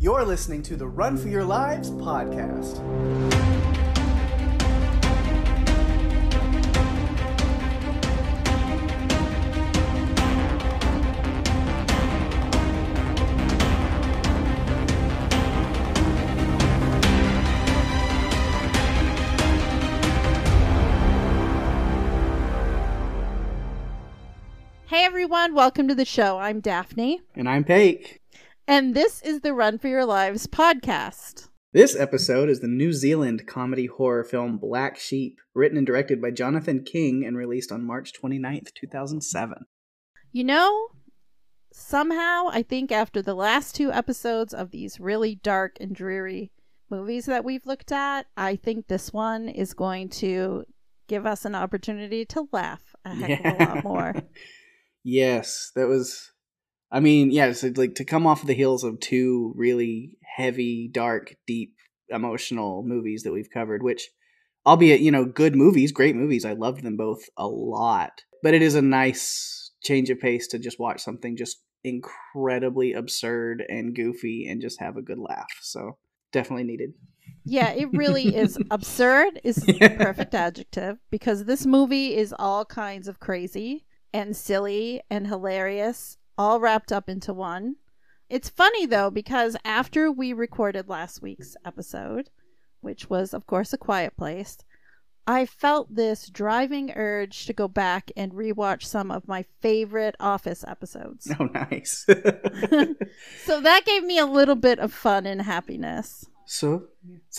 You're listening to the Run for Your Lives podcast. Hey everyone, welcome to the show. I'm Daphne. And I'm Pake. And this is the Run for Your Lives podcast. This episode is the New Zealand comedy horror film Black Sheep, written and directed by Jonathan King and released on March 29th, 2007. You know, somehow I think after the last two episodes of these really dark and dreary movies that we've looked at, I think this one is going to give us an opportunity to laugh a heck of a lot more. Yes, that was... I mean, yeah, so like to come off the heels of two really heavy, dark, deep, emotional movies that we've covered, which, albeit, you know, good movies, great movies, I loved them both a lot. But it is a nice change of pace to just watch something just incredibly absurd and goofy and just have a good laugh. So, definitely needed. Yeah, it really is. Absurd is the perfect adjective, because this movie is all kinds of crazy and silly and hilarious, all wrapped up into one. It's funny, though, because after we recorded last week's episode, which was, of course, A Quiet Place, I felt this driving urge to go back and rewatch some of my favorite Office episodes. Oh, nice. So that gave me a little bit of fun and happiness. So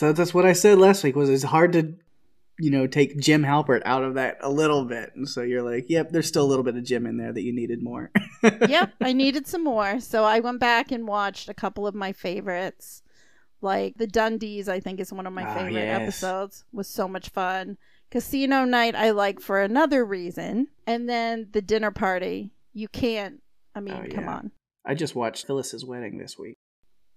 that's what I said last week, was it's hard to, you know, take Jim Halpert out of that a little bit. And so you're like, yep, there's still a little bit of Jim in there that you needed more. Yep, I needed some more. So I went back and watched a couple of my favorites. Like The Dundies, I think, is one of my favorite episodes. Was so much fun. Casino Night, I like for another reason. And then The Dinner Party. You can't, come on. I just watched Phyllis's Wedding this week.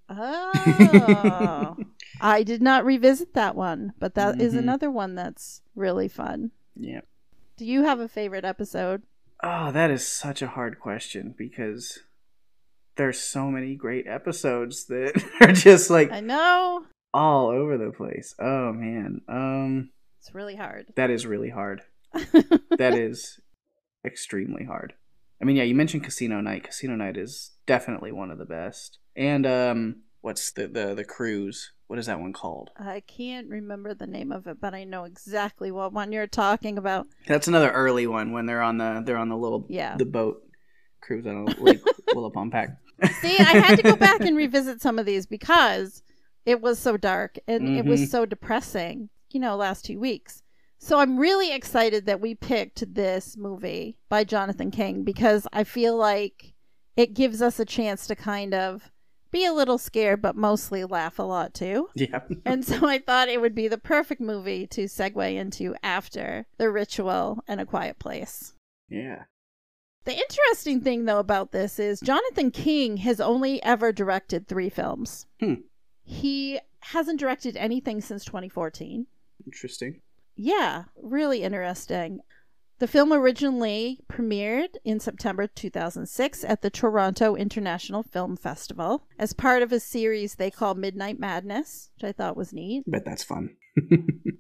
Oh, I did not revisit that one, but that is another one that's really fun. Yeah. Do you have a favorite episode? Oh, that is such a hard question, because there's so many great episodes that are just like, I know, all over the place. Oh man. It's really hard. That is really hard. That is extremely hard. I mean, yeah, you mentioned Casino Night. Casino Night is definitely one of the best. And what's the cruise? What is that one called? I can't remember the name of it, but I know exactly what one you're talking about. That's another early one when they're on the little the boat cruise on Lake Willapompak. See, I had to go back and revisit some of these because it was so dark and it was so depressing, last 2 weeks. So I'm really excited that we picked this movie by Jonathan King, because I feel like it gives us a chance to kind of be a little scared, but mostly laugh a lot too. Yeah. And so I thought it would be the perfect movie to segue into after The Ritual and A Quiet Place. Yeah. The interesting thing, though, about this is Jonathan King has only ever directed 3 films. He hasn't directed anything since 2014. Interesting. Yeah, really interesting. The film originally premiered in September 2006 at the Toronto International Film Festival as part of a series they call Midnight Madness, which I thought was neat. Bet that's fun.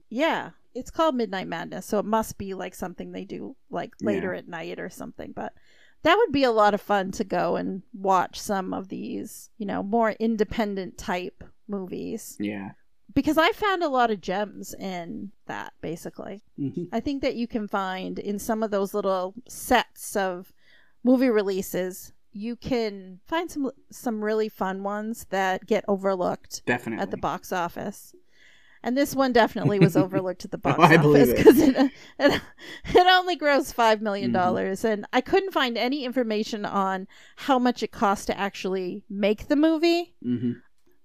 Yeah, it's called Midnight Madness, so it must be like something they do like later at night or something. But that would be a lot of fun to go and watch some of these, more independent type movies. Yeah. Because I found a lot of gems in that, basically. I think that you can find in some of those little sets of movie releases, you can find some really fun ones that get overlooked at the box office. And this one definitely was overlooked at the box office because it only grossed $5 million. And I couldn't find any information on how much it cost to actually make the movie.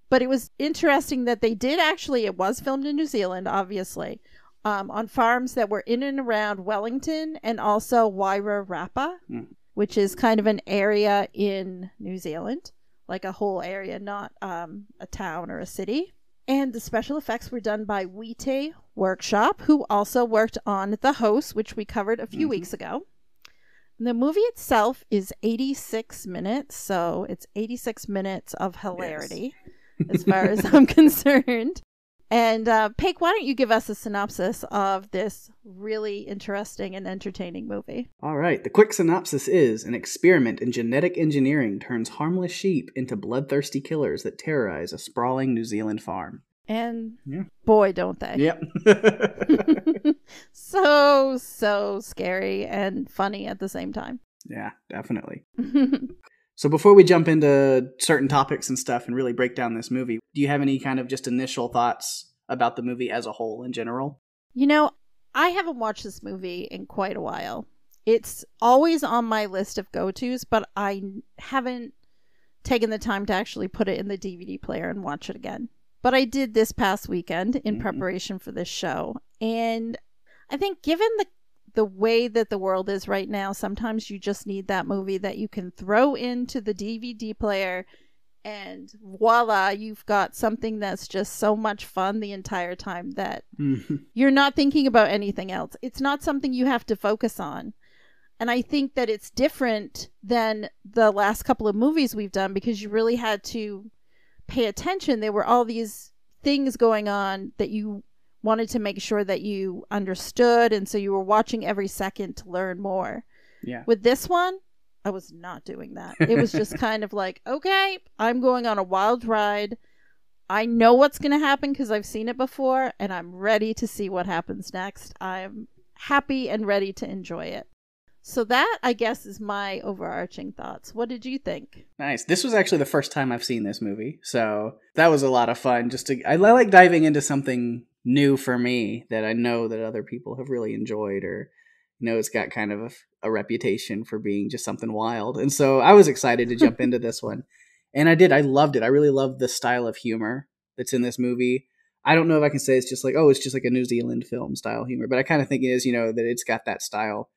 But it was interesting that it was filmed in New Zealand, obviously, on farms that were in and around Wellington and also Wairarapa, which is kind of an area in New Zealand, like a whole area, not a town or a city. And the special effects were done by Wite Workshop, who also worked on The Host, which we covered a few weeks ago. The movie itself is 86 minutes, so it's 86 minutes of hilarity. Yes. as far as I'm concerned. And Pake, why don't you give us a synopsis of this really interesting and entertaining movie? All right. The quick synopsis is: an experiment in genetic engineering turns harmless sheep into bloodthirsty killers that terrorize a sprawling New Zealand farm. And boy, don't they. Yep. So scary and funny at the same time. Yeah, definitely. So before we jump into certain topics and stuff and really break down this movie, do you have any kind of just initial thoughts about the movie as a whole in general? You know, I haven't watched this movie in quite a while. It's always on my list of go-tos, but I haven't taken the time to actually put it in the DVD player and watch it again. But I did this past weekend in preparation for this show. And I think given the way that the world is right now, sometimes you just need that movie that you can throw into the DVD player and voila, you've got something that's just so much fun the entire time that you're not thinking about anything else. It's not something you have to focus on. And I think that it's different than the last couple of movies we've done because you really had to pay attention. There were all these things going on that you wanted to make sure that you understood, and so you were watching every second to learn more. Yeah. With this one, I was not doing that. It was just kind of like, okay, I'm going on a wild ride. I know what's going to happen because I've seen it before, and I'm ready to see what happens next. I'm happy and ready to enjoy it. So that, I guess, is my overarching thoughts. What did you think? Nice. This was actually the first time I've seen this movie, so that was a lot of fun. I like diving into something new for me that I know that other people have really enjoyed, or it's got kind of a reputation for being just something wild. And so I was excited to jump into this one. And I did. I loved it. I really loved the style of humor that's in this movie. I don't know if I can say it's just like a New Zealand film style humor, but I kind of think it is, that it's got that style.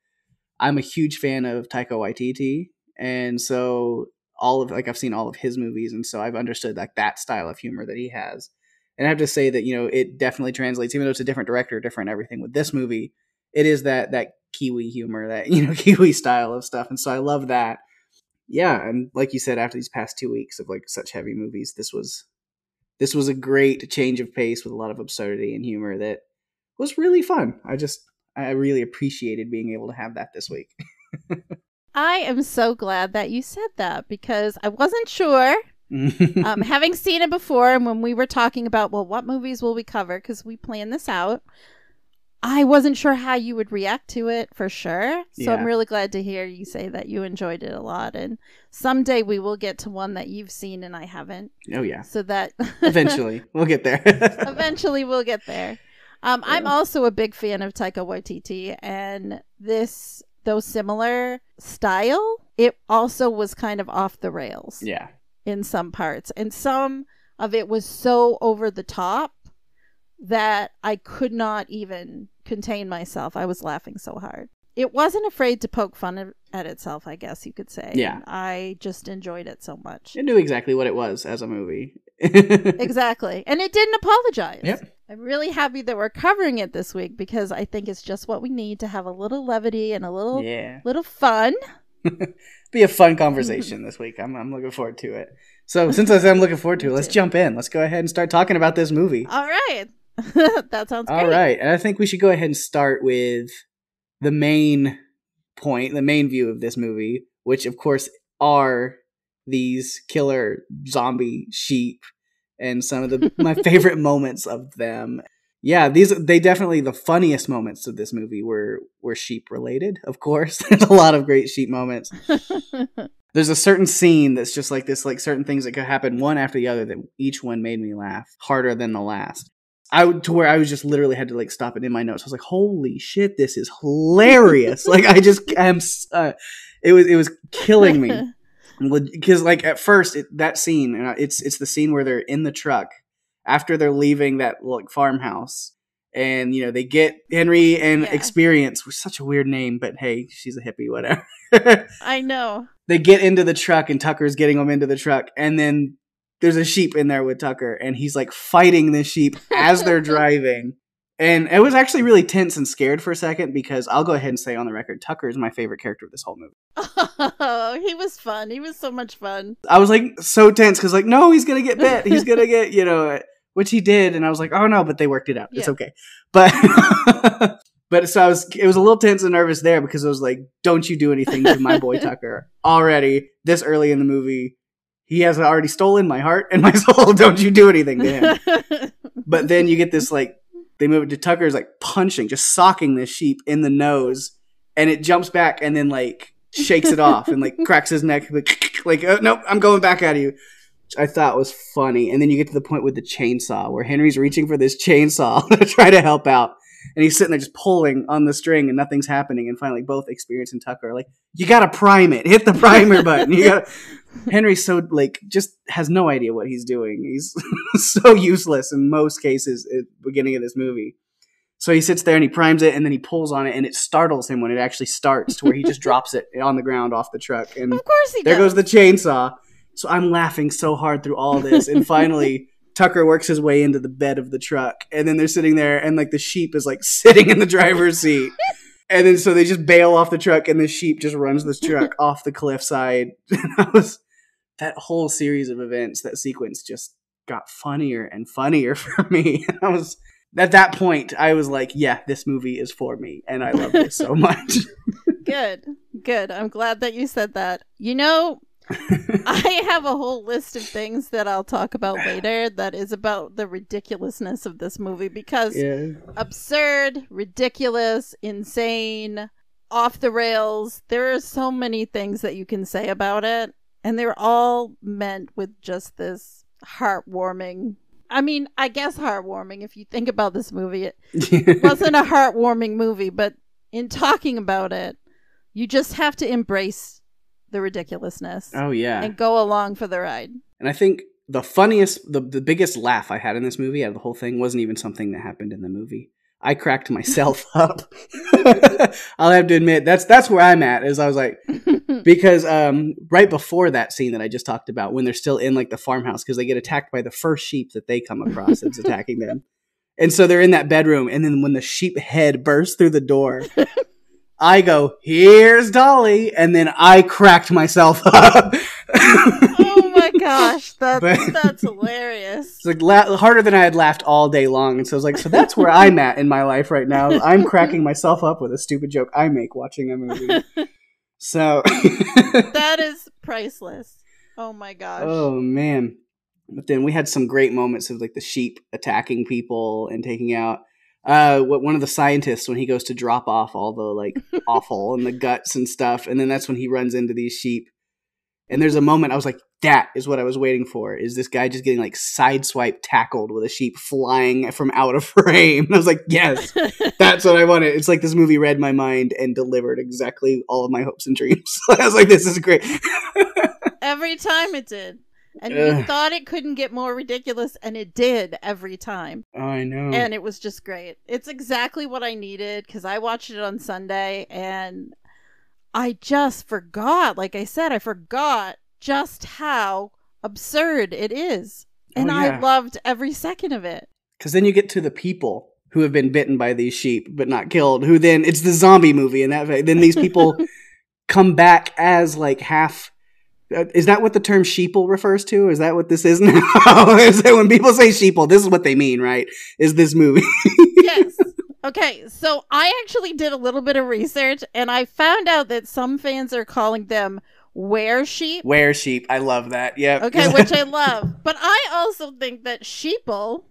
I'm a huge fan of Taika Waititi. And so I've seen all of his movies. And so I've understood like that style of humor that he has. And I have to say that, it definitely translates, even though it's a different director, different everything with this movie, it is that Kiwi humor, that, Kiwi style of stuff. And so I love that. Yeah. And like you said, after these past 2 weeks of like such heavy movies, this was a great change of pace with a lot of absurdity and humor that was really fun. I really appreciated being able to have that this week. I am so glad that you said that because I wasn't sure. Having seen it before, and when we were talking about, well, what movies will we cover, because we planned this out, I wasn't sure how you would react to it for sure. So I'm really glad to hear you say that you enjoyed it a lot. And someday we will get to one that you've seen and I haven't. Oh, yeah. So that eventually we'll get there. Eventually we'll get there. I'm also a big fan of Taika Waititi, and though similar style, it also was kind of off the rails. Yeah. In some parts. And some of it was so over the top that I could not even contain myself. I was laughing so hard. It wasn't afraid to poke fun at itself, I guess you could say. Yeah. And I just enjoyed it so much. It knew exactly what it was as a movie. Exactly. And it didn't apologize. Yep. I'm really happy that we're covering it this week because I think it's just what we need to have a little levity and a little fun. Be a fun conversation this week. I'm looking forward to it. So since I said I'm looking forward to it, let's jump in. Let's go ahead and start talking about this movie. All right. That sounds great. All right. And I think we should go ahead and start with the main point, the main view of this movie, which of course are these killer zombie sheep and some of my favorite moments of them. Yeah, they definitely, the funniest moments of this movie were sheep related, of course. There's a lot of great sheep moments. There's a certain scene that's just like this, like certain things that could happen one after the other that each one made me laugh harder than the last. To where I was just literally had to like stop it in my notes. I was like, holy shit, this is hilarious. Like I just am, it was killing me. Because like at first that scene, it's the scene where they're in the truck after they're leaving that like farmhouse, and they get Henry and Experience, which is such a weird name, but hey, she's a hippie, whatever. I know. They get into the truck and Tucker's getting them into the truck, and then there's a sheep in there with Tucker, and he's like fighting the sheep as they're driving. And it was actually really tense and scared for a second because I'll go ahead and say on the record, Tucker is my favorite character of this whole movie. Oh, he was fun. He was so much fun. I was like so tense because like, no, he's going to get bit. He's going to get, you know, which he did. And I was like, oh no, but they worked it out. Yeah. It's okay. But, but so it was a little tense and nervous there because I was like, don't you do anything to my boy Tucker already this early in the movie. He has already stolen my heart and my soul. Don't you do anything to him. But then you get this like, they move it to Tucker's like punching, just socking this sheep in the nose, and it jumps back and then like shakes it off and like cracks his neck like oh, nope, I'm going back at you. Which I thought was funny. And then you get to the point with the chainsaw where Henry's reaching for this chainsaw to try to help out, and he's sitting there just pulling on the string and nothing's happening. And finally, both Experience and Tucker are like, "You gotta prime it. Hit the primer button. You gotta." Henry's so like just has no idea what he's doing. He's so useless in most cases at the beginning of this movie. So he sits there and he primes it and then he pulls on it and it startles him when it actually starts to where he just drops it on the ground off the truck. And of course he there goes the chainsaw. So I'm laughing so hard through all this. And finally Tucker works his way into the bed of the truck, and then they're sitting there and like the sheep is like sitting in the driver's seat. And then so they just bail off the truck and the sheep just runs this truck off the cliffside. That whole series of events, that sequence just got funnier and funnier for me. I was at that point, I was like, yeah, this movie is for me. And I love it so much. Good. I'm glad that you said that. You know, I have a whole list of things that I'll talk about later that is about the ridiculousness of this movie because absurd, ridiculous, insane, off the rails. There are so many things that you can say about it, and they're all meant with just this heartwarming. I mean, I guess heartwarming if you think about this movie. It wasn't a heartwarming movie, but in talking about it, you just have to embrace the ridiculousness. Oh, yeah. And go along for the ride. And I think the funniest, the biggest laugh I had in this movie out of the whole thing wasn't even something that happened in the movie. I cracked myself up. I'll have to admit, that's where I'm at, is I was like, because right before that scene that I just talked about, when they're still in like the farmhouse, because they get attacked by the first sheep that they come across that's attacking them. And so they're in that bedroom, and then when the sheep head bursts through the door, I go, here's Dolly, and then I cracked myself up. Oh my gosh, that's hilarious. It's like harder than I had laughed all day long, and so I was like, so that's where I'm at in my life right now. I'm cracking myself up with a stupid joke I make watching a movie. So that is priceless. Oh my gosh. Oh man. But then we had some great moments of like the sheep attacking people and taking out one of the scientists when he goes to drop off all the like offal and the guts and stuff, and then that's when he runs into these sheep. And there's a moment I was like, that is what I was waiting for, is this guy just getting like sideswiped tackled with a sheep flying from out of frame. And I was like, yes, that's what I wanted. It's like this movie read my mind and delivered exactly all of my hopes and dreams. I was like, this is great. Every time it did. And you thought it couldn't get more ridiculous, and it did every time. Oh, I know. And it was just great. It's exactly what I needed, because I watched it on Sunday, and I just forgot. Like I said, I forgot just how absurd it is. And I loved every second of it. Because then you get to the people who have been bitten by these sheep, but not killed, who then, it's the zombie movie, and then these people come back as like half... Is that what the term sheeple refers to? Is that what this is now? Is that when people say sheeple, this is what they mean, right? Is this movie? Yes. Okay, so I actually did a little bit of research, and I found out that some fans are calling them were-sheep. Were-sheep. I love that. Yep. Okay, which I love. But I also think that sheeple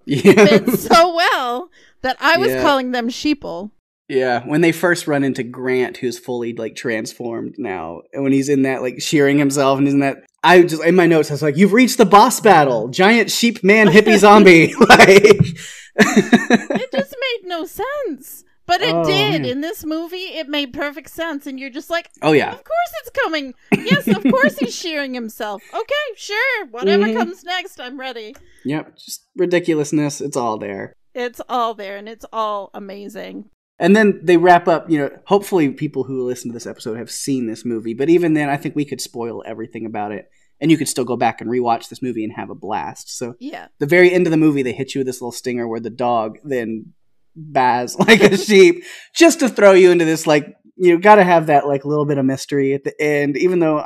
fits so well that I was calling them sheeple. Yeah, when they first run into Grant, who's fully like transformed now, and when he's in that like shearing himself, and isn't that I just in my notes I was like, "You've reached the boss battle, giant sheep man hippie zombie." Like, it just made no sense, but it did. Man. In this movie, it made perfect sense, and you're just like, "Oh yeah, of course it's coming. Yes, of course he's shearing himself. Okay, sure, whatever comes next, I'm ready." Yep, just ridiculousness. It's all there. It's all there, and it's all amazing. And then they wrap up, hopefully people who listen to this episode have seen this movie. But even then, I think we could spoil everything about it. And you could still go back and rewatch this movie and have a blast. So the very end of the movie, they hit you with this little stinger where the dog then Baz like a sheep, just to throw you into this, like, you got to have that like little bit of mystery at the end, even though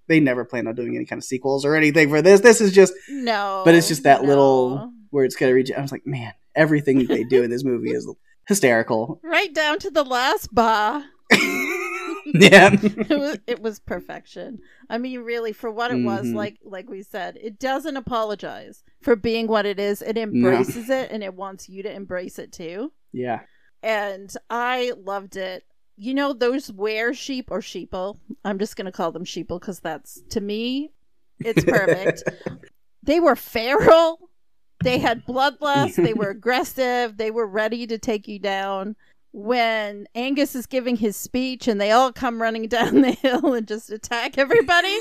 they never plan on doing any kind of sequels or anything for this. This is just, but it's just that little where it's going to reach. I was like, man, everything they do in this movie is hysterical. Right down to the last bar. Yeah. It was perfection. I mean, really, for what it was, like we said, it doesn't apologize for being what it is. It embraces it, and it wants you to embrace it too. Yeah. And I loved it. You know, those were sheep or sheeple. I'm just going to call them sheeple because that's, to me, it's perfect. They were feral. They had bloodlust. They were aggressive. They were ready to take you down. When Angus is giving his speech and they all come running down the hill and just attack everybody.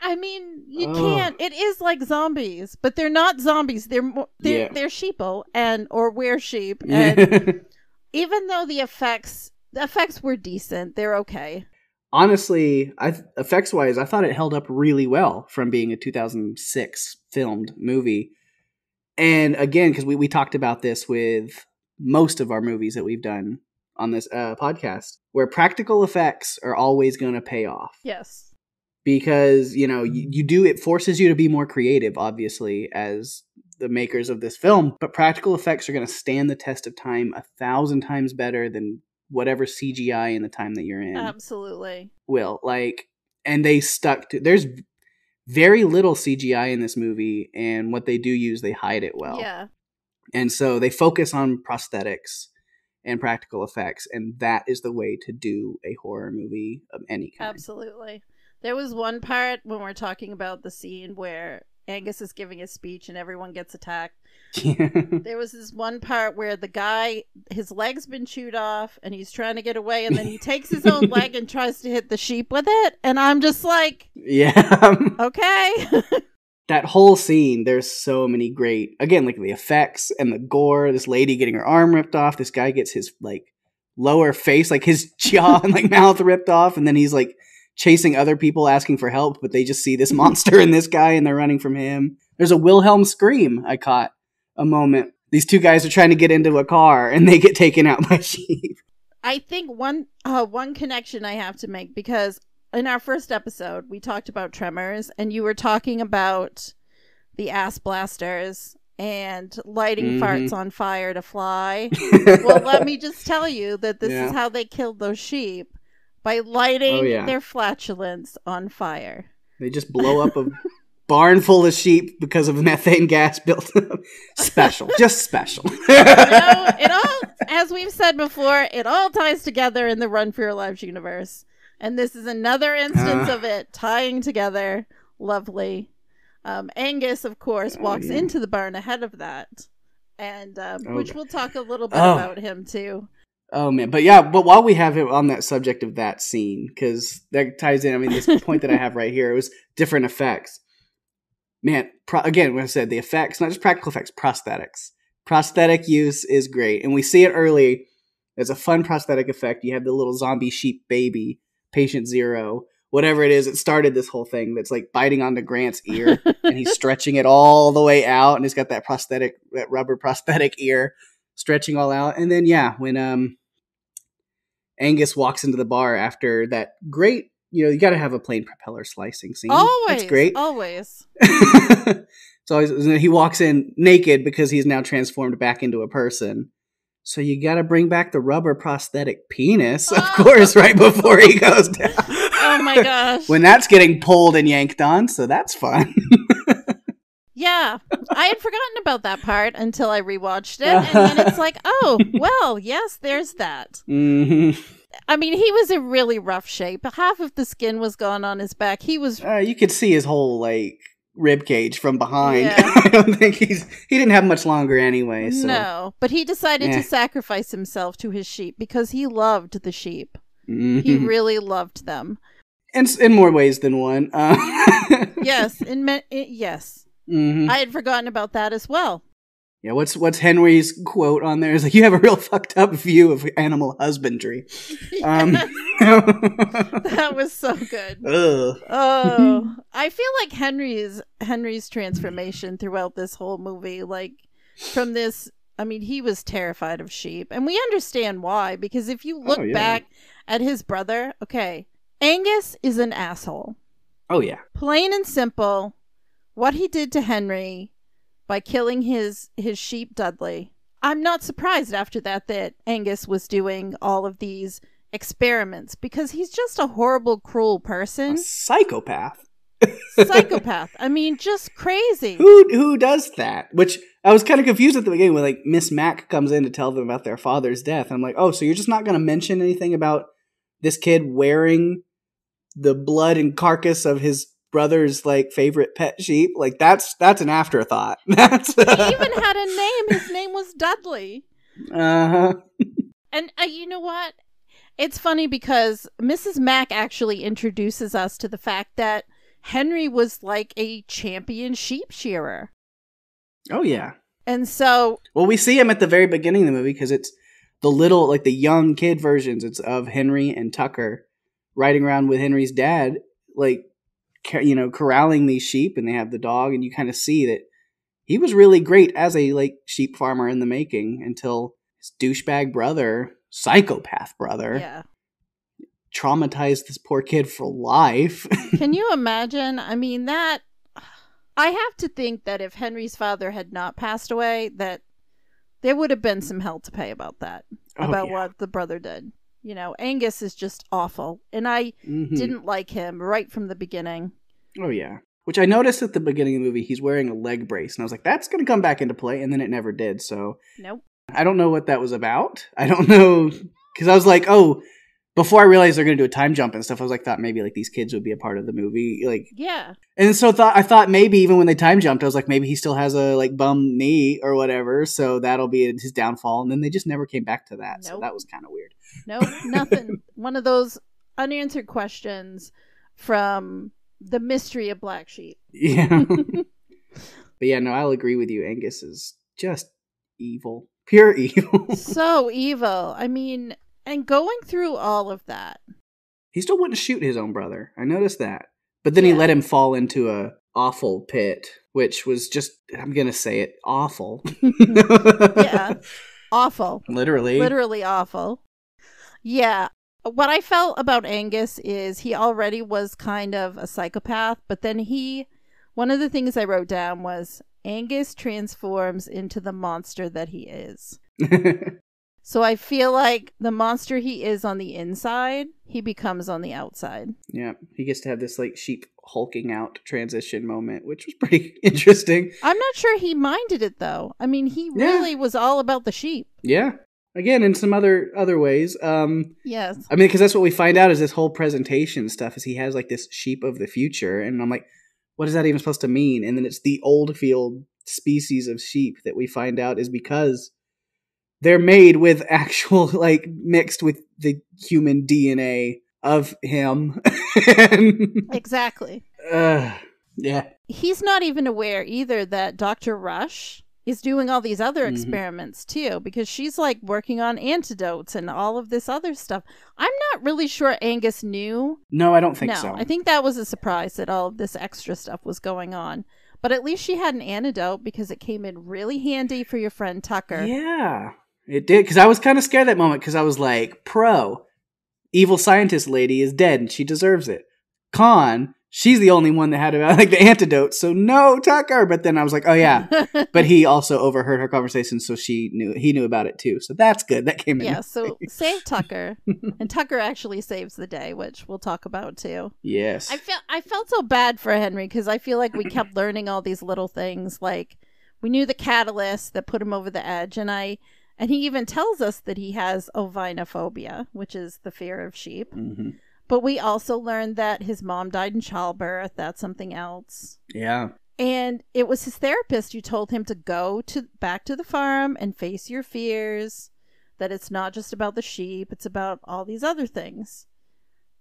I mean, you can't. It is like zombies, but they're not zombies. They're sheeple or were sheep. And even though the effects were decent, they're okay. Honestly, effects wise, I thought it held up really well from being a 2006 filmed movie. And again, because we talked about this with most of our movies that we've done on this podcast, where practical effects are always going to pay off. Yes. Because, you know, you do, it forces you to be more creative, obviously, as the makers of this film. But practical effects are going to stand the test of time 1,000 times better than whatever CGI in the time that you're in. Absolutely. Will. Like, and they stuck to, there's very little CGI in this movie, and what they do use, they hide it well. Yeah. And so they focus on prosthetics and practical effects, and that is the way to do a horror movie of any kind. Absolutely. There was one part when we're talking about the scene where Angus is giving his speech and everyone gets attacked. There was this one part where the guy, his leg's been chewed off and he's trying to get away, and then he takes his own leg and tries to hit the sheep with it. And I'm just like, yeah, okay. That whole scene, there's so many great, again, like the effects and the gore, this lady getting her arm ripped off, this guy gets his like lower face, like his jaw and like mouth ripped off, and then he's like chasing other people asking for help, but they just see this monster and this guy and they're running from him. There's a Wilhelm scream I caught a moment. These two guys are trying to get into a car and they get taken out by sheep. I think one connection I have to make, because in our first episode, we talked about Tremors, and you were talking about the ass blasters and lighting farts on fire to fly. Well, let me just tell you that this is how they killed those sheep, by lighting their flatulence on fire. They just blow up a barn full of sheep because of methane gas built up. Special. Just special. It all, as we've said before, it all ties together in the Run for Your Lives universe. And this is another instance of it tying together. Lovely. Angus, of course, walks into the barn ahead of that. And which we'll talk a little bit about him, too. Oh, man. But while we have him on that subject of that scene, because that ties in, I mean, this point that I have right here, it was different effects. Man, again, when I said the effects, not just practical effects, prosthetics. Prosthetic use is great. And we see it early. There's a fun prosthetic effect. You have the little zombie sheep baby, Patient Zero, whatever it is. It started this whole thing that's like biting onto Grant's ear and he's stretching it all the way out. And he's got that rubber prosthetic ear stretching all out. And then, when Angus walks into the bar after that great, you got to have a plane propeller slicing scene. Always. It's great. Always. So he walks in naked because he's now transformed back into a person. So you got to bring back the rubber prosthetic penis, of course, right before he goes down. Oh my gosh. When that's getting pulled and yanked on, so that's fun. Yeah, I had forgotten about that part until I rewatched it, and then it's like, oh, well, yes, there's that. Mm-hmm. I mean, he was in really rough shape. Half of the skin was gone on his back. He was... you could see his whole, like, rib cage from behind. Yeah. I don't think he didn't have much longer anyway. So. No, but he decided to sacrifice himself to his sheep because he loved the sheep. Mm-hmm. He really loved them. In more ways than one. Yes, yes. Mm-hmm. I had forgotten about that as well. Yeah, what's Henry's quote on there? Is like, you have a real fucked up view of animal husbandry. That was so good. Ugh. Oh, I feel like Henry's transformation throughout this whole movie, like from this I mean, he was terrified of sheep. And we understand why, because if you look back at his brother, okay, Angus is an asshole. Oh, yeah. Plain and simple, what he did to Henry by killing his sheep Dudley. I'm not surprised after that Angus was doing all of these experiments, because he's just a horrible, cruel person. A psychopath. Psychopath. I mean, just crazy. Who does that? Which I was kind of confused at the beginning when like Miss Mac comes in to tell them about their father's death. I'm like, oh, so you're just not going to mention anything about this kid wearing the blood and carcass of his brother's like favorite pet sheep? Like that's an afterthought. He even had a name. His name was Dudley. Uh-huh. And you know what? It's funny because Mrs. Mac actually introduces us to the fact that Henry was like a champion sheep shearer. Oh, yeah. And so... Well, we see him at the very beginning of the movie because it's the little, like the young kid versions. It's of Henry and Tucker riding around with Henry's dad, like, you know, corralling these sheep, and they have the dog, and you kind of see that he was really great as a, like, sheep farmer in the making until his douchebag brother, psychopath brother, traumatized this poor kid for life. Can you imagine? I mean, that... I have to think that if Henry's father had not passed away, that there would have been some hell to pay about that, what the brother did. You know, Angus is just awful, and I didn't like him right from the beginning. Oh, yeah. Which I noticed at the beginning of the movie, he's wearing a leg brace, and I was like, that's going to come back into play, and then it never did, so... Nope. I don't know what that was about. I don't know, because I was like, oh... Before I realized they're going to do a time jump and stuff, thought maybe like these kids would be a part of the movie. Like, yeah. And so I thought maybe even when they time jumped, I was like, maybe he still has a like bum knee or whatever. So that'll be his downfall. And then they just never came back to that. Nope. So that was kind of weird. Nope, nothing. One of those unanswered questions from the mystery of Black Sheep. Yeah. But yeah, no, I'll agree with you. Angus is just evil. Pure evil. So evil. I mean... And going through all of that. He still wouldn't shoot his own brother. I noticed that. But then he let him fall into a awful pit, which was just, I'm going to say it, awful. Yeah. Awful. Literally. Literally awful. Yeah. What I felt about Angus is he already was kind of a psychopath, but then one of the things I wrote down was Angus transforms into the monster that he is. So I feel like the monster he is on the inside, he becomes on the outside. Yeah, he gets to have this like sheep hulking out transition moment, which was pretty interesting. I'm not sure he minded it though. I mean, he really was all about the sheep. Yeah. Again, in some other ways. Yes. I mean, because that's what we find out is this whole presentation stuff is he has like this sheep of the future. And I'm like, what is that even supposed to mean? And then it's the Oldfield species of sheep that we find out is because... they're made with actual, like, mixed with the human DNA of him. Exactly. Yeah. He's not even aware either that Dr. Rush is doing all these other experiments, too, because she's, like, working on antidotes and all of this other stuff. I'm not really sure Angus knew. No, I don't think so. I think that was a surprise that all of this extra stuff was going on. But at least she had an antidote because it came in really handy for your friend Tucker. Yeah. It did, because I was kind of scared that moment, because I was like, evil scientist lady is dead, and she deserves it. Con, she's the only one that had like the antidote, so no, Tucker! But then I was like, oh yeah, but he also overheard her conversation, so he knew about it too, so that's good, that came in. Yeah, so save Tucker, and Tucker actually saves the day, which we'll talk about too. Yes. I felt so bad for Henry, because I feel like we kept learning all these little things, like, we knew the catalyst that put him over the edge, and he even tells us that he has ovinophobia, which is the fear of sheep. Mm-hmm. But we also learned that his mom died in childbirth. That's something else. Yeah. And it was his therapist who told him to go back to the farm and face your fears, that it's not just about the sheep, it's about all these other things.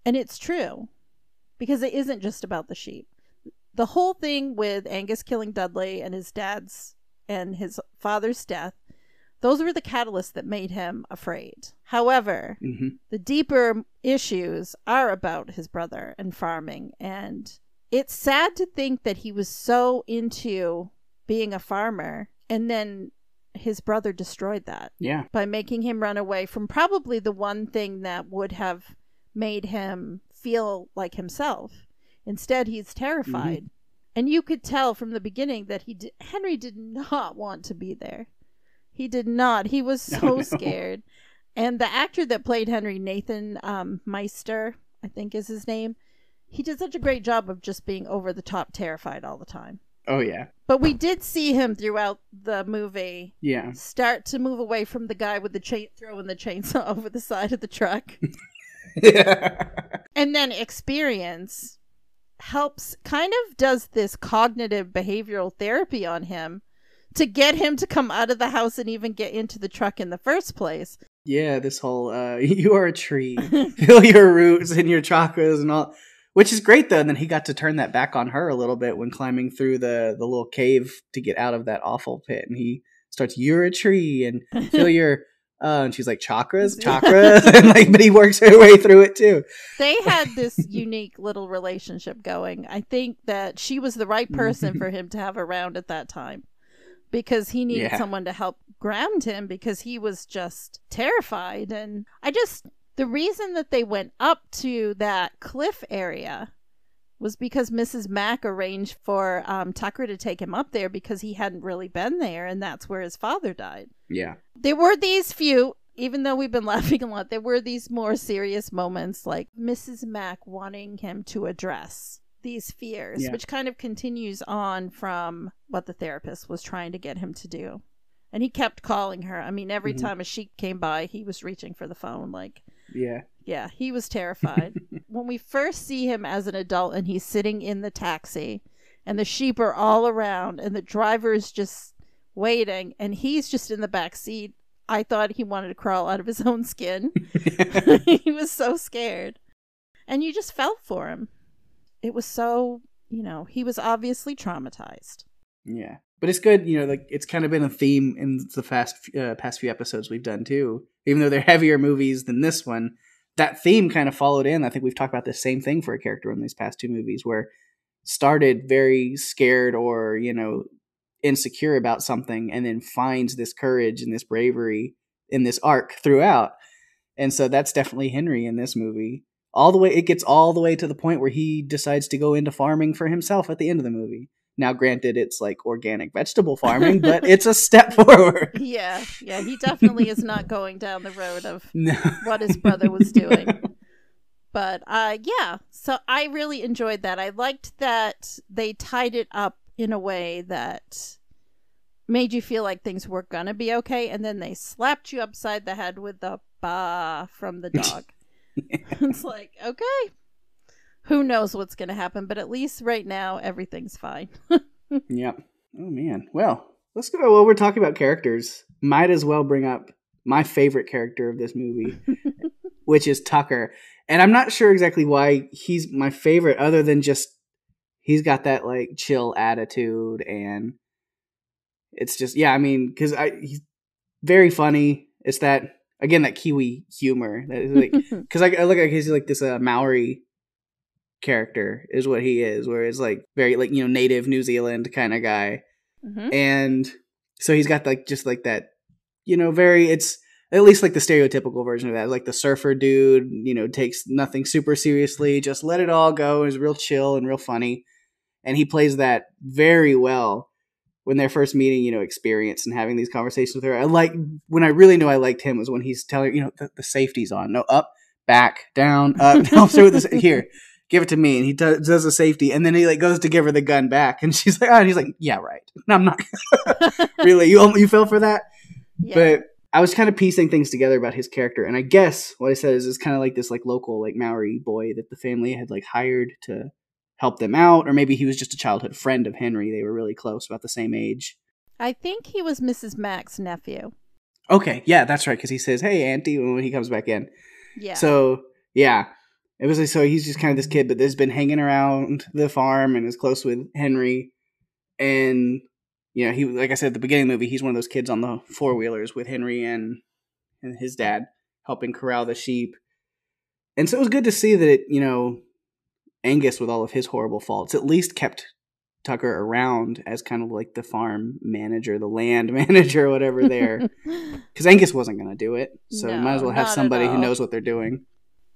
And it's true, because it isn't just about the sheep. The whole thing with Angus killing Dudley and his father's death, those were the catalysts that made him afraid. However, the deeper issues are about his brother and farming. And it's sad to think that he was so into being a farmer and then his brother destroyed that. Yeah. By making him run away from probably the one thing that would have made him feel like himself. Instead, he's terrified. Mm-hmm. And you could tell from the beginning that Henry did not want to be there. He did not. He was so scared. And the actor that played Henry, Nathan Meister, I think is his name, he did such a great job of just being over the top terrified all the time. Oh, yeah. But we did see him throughout the movie start to move away from the guy with the throwing the chainsaw over the side of the truck. Yeah. And then experience does this cognitive behavioral therapy on him to get him to come out of the house and even get into the truck in the first place. Yeah, this whole, you are a tree. Feel your roots and your chakras and all. Which is great, though. And then he got to turn that back on her a little bit when climbing through the little cave to get out of that awful pit. And he starts, you're a tree, and feel your, and she's like, chakras? And but he works her way through it, too. They had this unique little relationship going. I think that she was the right person for him to have around at that time. Because he needed someone to help ground him because he was just terrified. And the reason that they went up to that cliff area was because Mrs. Mack arranged for Tucker to take him up there because he hadn't really been there, and that's where his father died. Yeah. There were these few, even though we've been laughing a lot, there were these more serious moments like Mrs. Mack wanting him to address these fears, which kind of continues on from what the therapist was trying to get him to do. And he kept calling her. I mean, every time a sheep came by, he was reaching for the phone, like... Yeah, he was terrified. When we first see him as an adult and he's sitting in the taxi and the sheep are all around and the driver is just waiting and he's just in the back seat, I thought he wanted to crawl out of his own skin. He was so scared. And you just felt for him. It was so, he was obviously traumatized. Yeah. But it's good, it's kind of been a theme in the past few episodes we've done, too. Even though they're heavier movies than this one, that theme kind of followed in. I think we've talked about the same thing for a character in these past two movies, where started very scared or, insecure about something, and then finds this courage and this bravery in this arc throughout. And so that's definitely Henry in this movie. It gets all the way to the point where he decides to go into farming for himself at the end of the movie. Now, granted, it's like organic vegetable farming, but it's a step forward. Yeah, he definitely is not going down the road of what his brother was doing. But so I really enjoyed that. I liked that they tied it up in a way that made you feel like things were going to be okay, and then they slapped you upside the head with the bah from the dog. It's like, okay. Who knows what's going to happen, but at least right now, everything's fine. Yep. Oh, man. Well, let's go. Well, we're talking about characters. Might as well bring up my favorite character of this movie, which is Tucker. And I'm not sure exactly why he's my favorite, other than just he's got that, like, chill attitude. And it's just, because he's very funny. It's that, again, that Kiwi humor. Because I look at he's like this Maori character is what he is, where it's like very like native New Zealand kind of guy, and so he's got like just like that very, it's at least like the stereotypical version of that, like the surfer dude, takes nothing super seriously, just let it all go, is real chill and real funny, and he plays that very well when they're first meeting Experience and having these conversations with her. I like when I really know I liked him was when he's telling her the safety's on, no, up, back, down, up, down, so this here. Give it to me. And he does the safety. And then he like goes to give her the gun back. And she's like, and he's like, yeah, right. No, I'm not. Really? You fell for that? Yeah. But I was kind of piecing things together about his character. And I guess what I said is it's kind of like this like local like Maori boy that the family had like hired to help them out. Or maybe he was just a childhood friend of Henry. They were really close, about the same age. I think he was Mrs. Mack's nephew. Okay. Yeah, that's right. Because he says, hey, Auntie, when he comes back in. Yeah. So, yeah. It was like, so he's just kind of this kid, but has been hanging around the farm and is close with Henry. And, he, like I said at the beginning of the movie, he's one of those kids on the four-wheelers with Henry and his dad helping corral the sheep. And so it was good to see that, Angus, with all of his horrible faults, at least kept Tucker around as kind of like the farm manager, the land manager, whatever there. Because Angus wasn't going to do it. So you might as well have somebody who knows what they're doing.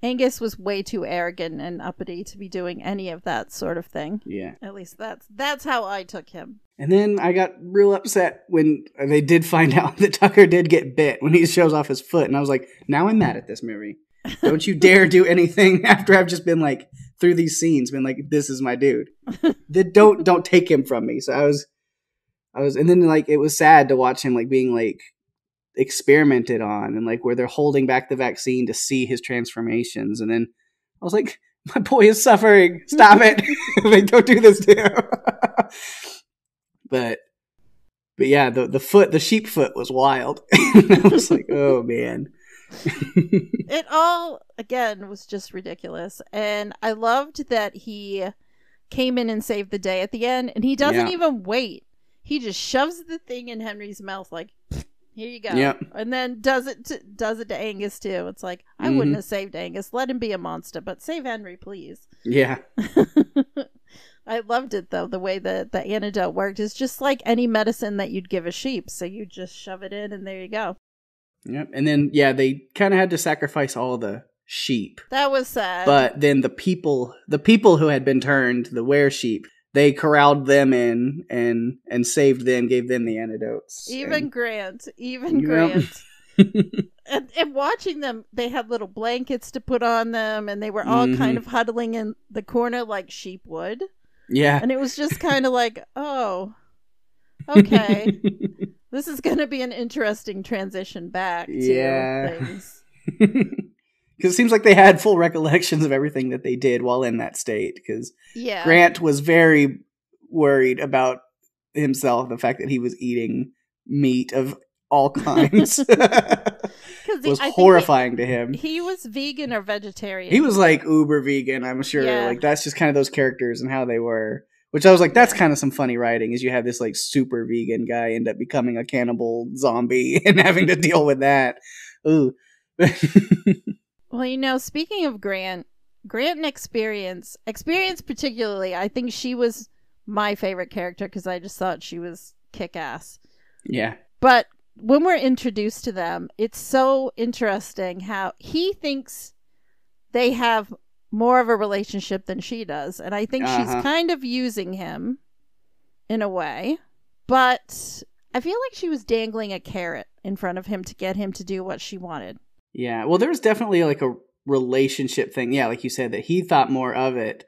Angus was way too arrogant and uppity to be doing any of that sort of thing. Yeah. At least that's how I took him. And then I got real upset when they did find out that Tucker did get bit when he shows off his foot. And I was like, now I'm mad at this movie. Don't you dare do anything after I've just been like, through these scenes, been like, this is my dude. Don't take him from me. So I was, and then like, it was sad to watch him like being like experimented on and like where they're holding back the vaccine to see his transformations. And then I was like, my boy is suffering. Stop it. Like, don't do this to him. But yeah, the sheep foot was wild. I was like, oh man. It all, again, was just ridiculous. And I loved that he came in and saved the day at the end. And he doesn't even wait. He just shoves the thing in Henry's mouth like, here you go. Yep. And then does it to Angus too. It's like, I wouldn't have saved Angus. Let him be a monster, but save Henry, please. Yeah. I loved it, though, the way that the antidote worked. It's just like any medicine that you'd give a sheep. So you just shove it in and there you go. Yep. And then, yeah, they kind of had to sacrifice all the sheep. That was sad. But then the people who had been turned, the were-sheep, they corralled them in and saved them, gave them the antidotes. Even Grant. And watching them, they had little blankets to put on them, and they were all kind of huddling in the corner like sheep would. Yeah. And it was just kind of like, oh, okay. This is going to be an interesting transition back to things. Because it seems like they had full recollections of everything that they did while in that state. Because Grant was very worried about himself, the fact that he was eating meat of all kinds. It was horrifying to him. He was vegan or vegetarian. He was like uber vegan, I'm sure. Yeah. Like that's just kind of those characters and how they were. Which I was like, that's kind of some funny writing, is you have this like super vegan guy end up becoming a cannibal zombie and having to deal with that. Ooh. Well, speaking of Grant and Experience particularly, I think she was my favorite character because I just thought she was kick-ass. Yeah. But when we're introduced to them, it's so interesting how he thinks they have more of a relationship than she does. And I think she's kind of using him in a way. But I feel like she was dangling a carrot in front of him to get him to do what she wanted. Yeah, well, there's definitely like a relationship thing. Yeah, like you said, that he thought more of it.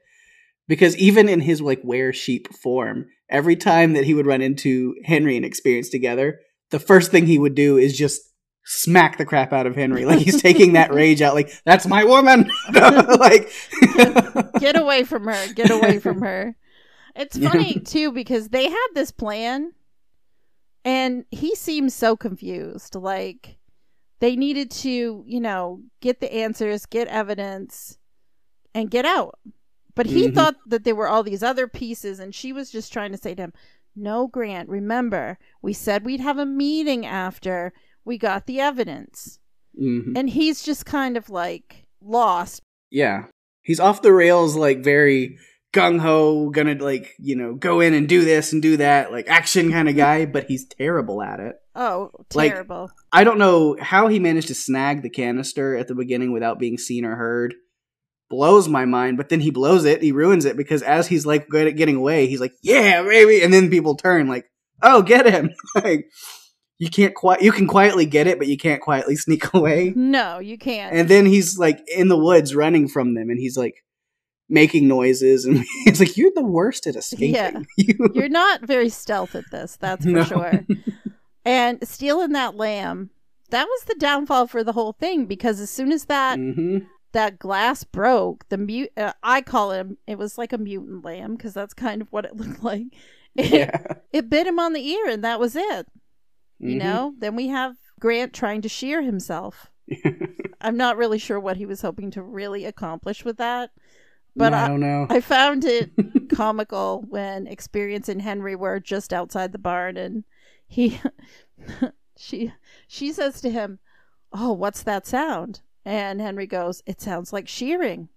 Because even in his like were-sheep form, every time that he would run into Henry and Experience together, the first thing he would do is just smack the crap out of Henry. Like he's taking that rage out. Like, that's my woman. Like, get away from her. Get away from her. It's funny too, because they had this plan and he seems so confused. Like they needed to, get the answers, get evidence and get out. But he thought that there were all these other pieces and she was just trying to say to him, no, Grant, remember, we said we'd have a meeting after we got the evidence. And he's just kind of like lost. Yeah. He's off the rails, like very gung-ho, gonna like, go in and do this and do that, like action kind of guy, but he's terrible at it. Oh, terrible. Like, I don't know how he managed to snag the canister at the beginning without being seen or heard. Blows my mind, but then he blows it, he ruins it, because as he's like good at getting away, he's like, yeah, baby, and then people turn like, oh, get him. Like, you can quietly get it, but you can't quietly sneak away. No, you can't. And then he's like in the woods running from them, and he's like making noises, and he's like, you're the worst at escaping. Yeah. You're not very stealth at this, that's for sure. And stealing that lamb, that was the downfall for the whole thing, because as soon as that that glass broke, I call him, it was like a mutant lamb, because that's kind of what it looked like. It bit him on the ear, and that was it. Then we have Grant trying to shear himself. I'm not really sure what he was hoping to really accomplish with that. But I don't know. I found it comical when Experience and Henry were just outside the barn, and she says to him, oh, what's that sound? And Henry goes, it sounds like shearing.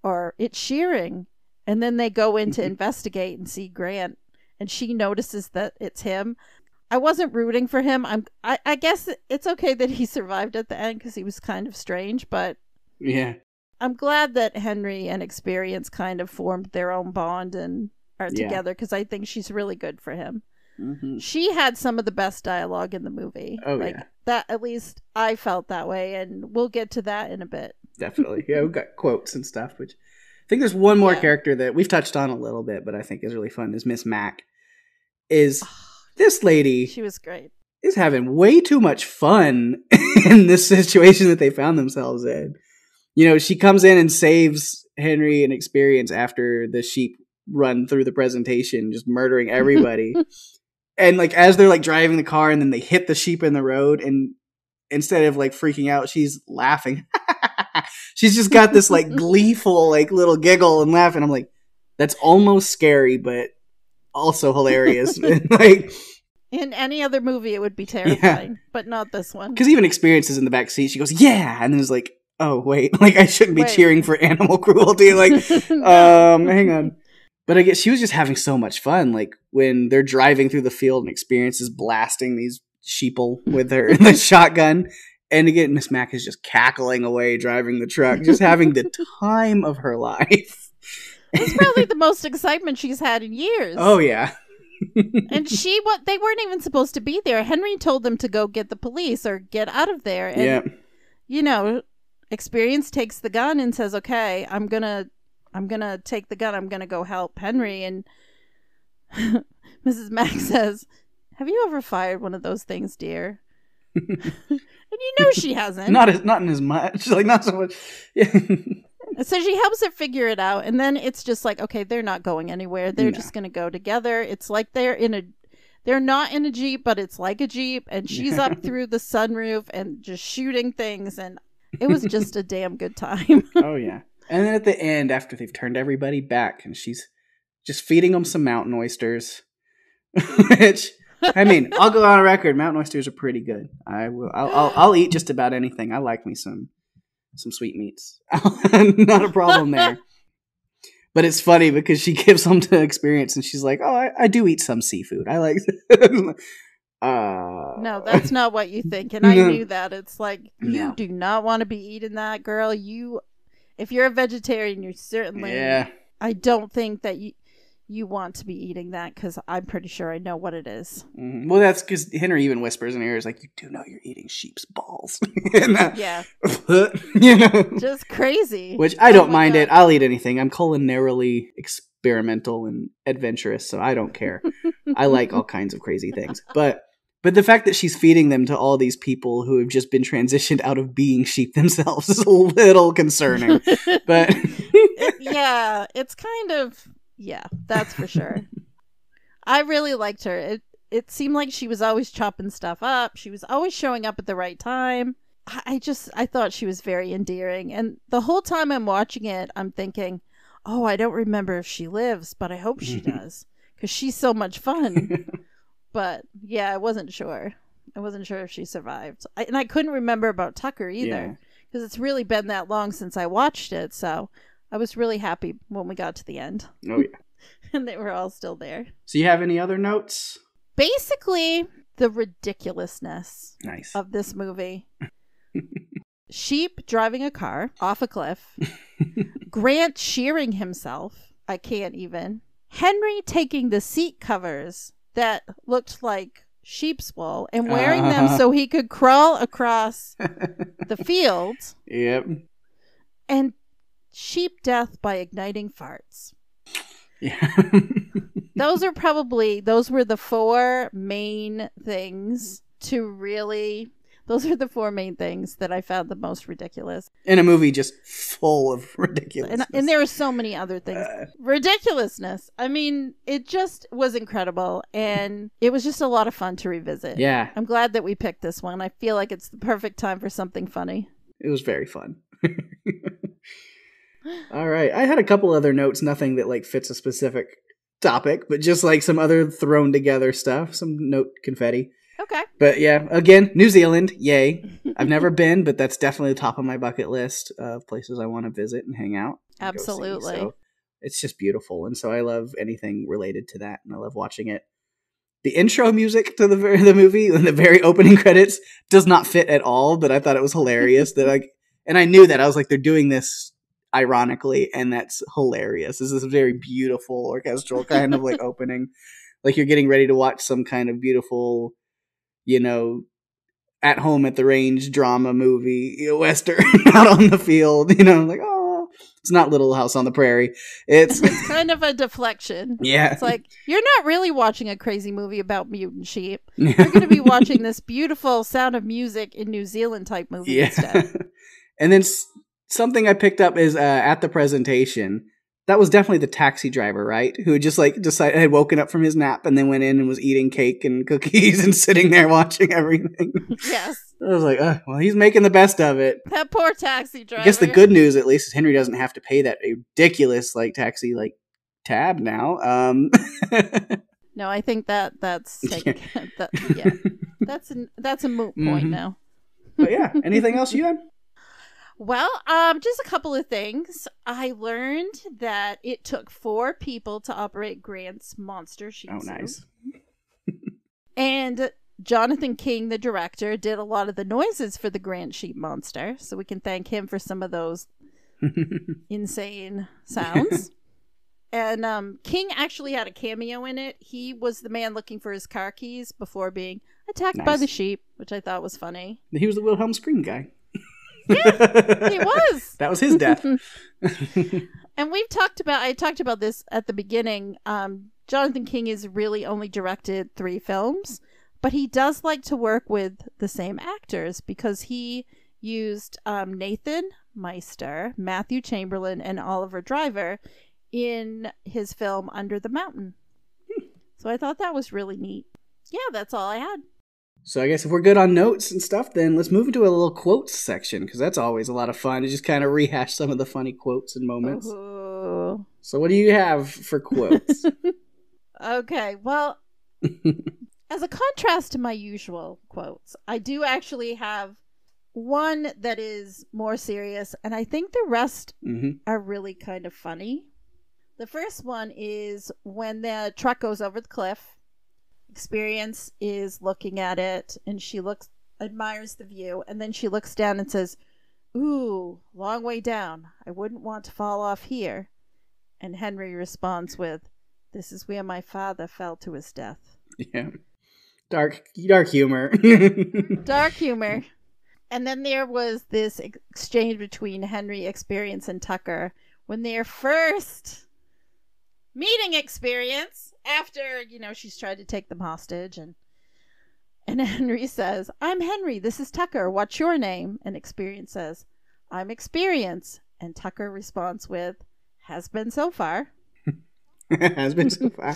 Or it's shearing. And then they go in to investigate and see Grant, and she notices that it's him. I wasn't rooting for him. I guess it's okay that he survived at the end because he was kind of strange, but yeah, I'm glad that Henry and Experience kind of formed their own bond and are together, because I think she's really good for him. Mm-hmm. She had some of the best dialogue in the movie. Oh, yeah. That, at least I felt that way, and we'll get to that in a bit. Definitely. Yeah, we've got quotes and stuff, which I think there's one more character that we've touched on a little bit, but I think is really fun, is Miss Mac. This lady... She was great. Is having way too much fun in this situation that they found themselves in. You know, she comes in and saves Henry and Experience after the sheep run through the presentation, just murdering everybody. And like as they're like driving the car and then they hit the sheep in the road, and instead of like freaking out, she's laughing. She's just got this like gleeful like little giggle and laugh, and I'm like, that's almost scary, but also hilarious. Like in any other movie, it would be terrifying, but not this one. Because even Experience is in the back seat. She goes, yeah, and then it's like, oh wait, like I shouldn't be cheering for animal cruelty. Like, hang on. But I guess she was just having so much fun. Like when they're driving through the field and Experience is blasting these sheeple with her the shotgun, and again, Miss Mac is just cackling away driving the truck, just having the time of her life. It's probably the most excitement she's had in years. Oh yeah. And they weren't even supposed to be there. Henry told them to go get the police or get out of there. And, you know, Experience takes the gun and says, okay, I'm gonna take the gun. I'm gonna go help Henry. And Mrs. Mac says, have you ever fired one of those things, dear? And you know she hasn't. Not in as much. Like not so much. Yeah. So she helps her figure it out, and then it's just like, okay, they're not going anywhere. They're just going to go together. It's like they're not in a Jeep, but it's like a Jeep, and she's up through the sunroof and just shooting things, and it was just a damn good time. Oh, yeah. And then at the end, after they've turned everybody back, and she's just feeding them some mountain oysters, which, I mean, I'll go on record, mountain oysters are pretty good. I'll eat just about anything. I like me some sweetmeats. Not a problem there. But it's funny because she gives them to Experience and she's like, oh, I do eat some seafood. I like No, that's not what you think. And I knew that. It's like, you do not want to be eating that, girl. If you're a vegetarian, you're certainly... Yeah. I don't think that you want to be eating that, because I'm pretty sure I know what it is. Mm-hmm. Well, that's because Henry even whispers in her ears, like, you do know you're eating sheep's balls. Yeah. You know? Just crazy. Which I don't mind it. I'll eat anything. I'm culinarily experimental and adventurous, so I don't care. I like all kinds of crazy things. But the fact that she's feeding them to all these people who have just been transitioned out of being sheep themselves is a little concerning. But yeah, it's kind of... Yeah, that's for sure. I really liked her. It seemed like she was always chopping stuff up. She was always showing up at the right time. I thought she was very endearing. And the whole time I'm watching it, I'm thinking, oh, I don't remember if she lives, but I hope she does, because she's so much fun. But yeah, I wasn't sure. I wasn't sure if she survived. And I couldn't remember about Tucker either, because it's really been that long since I watched it. So I was really happy when we got to the end. Oh, yeah. And they were all still there. So you have any other notes? Basically, the ridiculousness of this movie. Sheep driving a car off a cliff. Grant shearing himself. I can't even. Henry taking the seat covers that looked like sheep's wool and wearing them so he could crawl across the field. Yep. And sheep death by igniting farts. Yeah. Those were the four main things those are the four main things that I found the most ridiculous. In a movie just full of ridiculousness. And there are so many other things. Ridiculousness. I mean, it just was incredible. And it was just a lot of fun to revisit. Yeah. I'm glad that we picked this one. I feel like it's the perfect time for something funny. It was very fun. All right. I had a couple other notes, nothing that like fits a specific topic, but just like some other thrown together stuff, some note confetti. Okay. But yeah, again, New Zealand, yay. I've never been, but that's definitely the top of my bucket list of places I want to visit and hang out. Absolutely. So it's just beautiful. And so I love anything related to that, and I love watching it. The intro music to the movie and the very opening credits does not fit at all, but I thought it was hilarious and I knew that I was like, they're doing this ironically, and that's hilarious. This is a very beautiful orchestral kind of like opening, like you're getting ready to watch some kind of beautiful, at home at the range drama movie, Western out on the field, like, oh, it's not Little House on the Prairie. It's kind of a deflection. Yeah. It's like, you're not really watching a crazy movie about mutant sheep. You're going to be watching this beautiful Sound of Music in New Zealand type movie instead. And then something I picked up is at the presentation, that was definitely the taxi driver, right? Who just had woken up from his nap and then went in and was eating cake and cookies and sitting there watching everything. Yes. I was like, well, he's making the best of it. That poor taxi driver. I guess the good news, at least, is Henry doesn't have to pay that ridiculous taxi tab now. No, I think that's yeah. That's a moot point now. But yeah, anything else you had? Well, just a couple of things. I learned that it took 4 people to operate Grant's monster sheep suit. Oh, nice. And Jonathan King, the director, did a lot of the noises for the Grant sheep monster, so we can thank him for some of those insane sounds. And King actually had a cameo in it. He was the man looking for his car keys before being attacked by the sheep, which I thought was funny. He was the Wilhelm Scream guy. Yeah, he was. That was his death. And I talked about this at the beginning. Jonathan King has really only directed 3 films, but he does like to work with the same actors because he used Nathan Meister, Matthew Chamberlain, and Oliver Driver in his film Under the Mountain. So I thought that was really neat. Yeah, that's all I had. So I guess if we're good on notes and stuff, then let's move into a little quotes section, because that's always a lot of fun to just kind of rehash some of the funny quotes and moments. Ooh. So what do you have for quotes? Okay, well, as a contrast to my usual quotes, I do actually have one that is more serious, and I think the rest are really kind of funny. The first one is when the truck goes over the cliff. Experience is looking at it, and she admires the view, and then she looks down and says, "Ooh, long way down. I wouldn't want to fall off here." And Henry responds with, "This is where my father fell to his death." Yeah. Dark humor. Dark humor. And then there was this exchange between Henry, Experience, and Tucker when their first meeting experience after, she's tried to take them hostage. And Henry says, "I'm Henry. This is Tucker. What's your name?" And Experience says, "I'm Experience." And Tucker responds with, "Has been so far." Has been so far.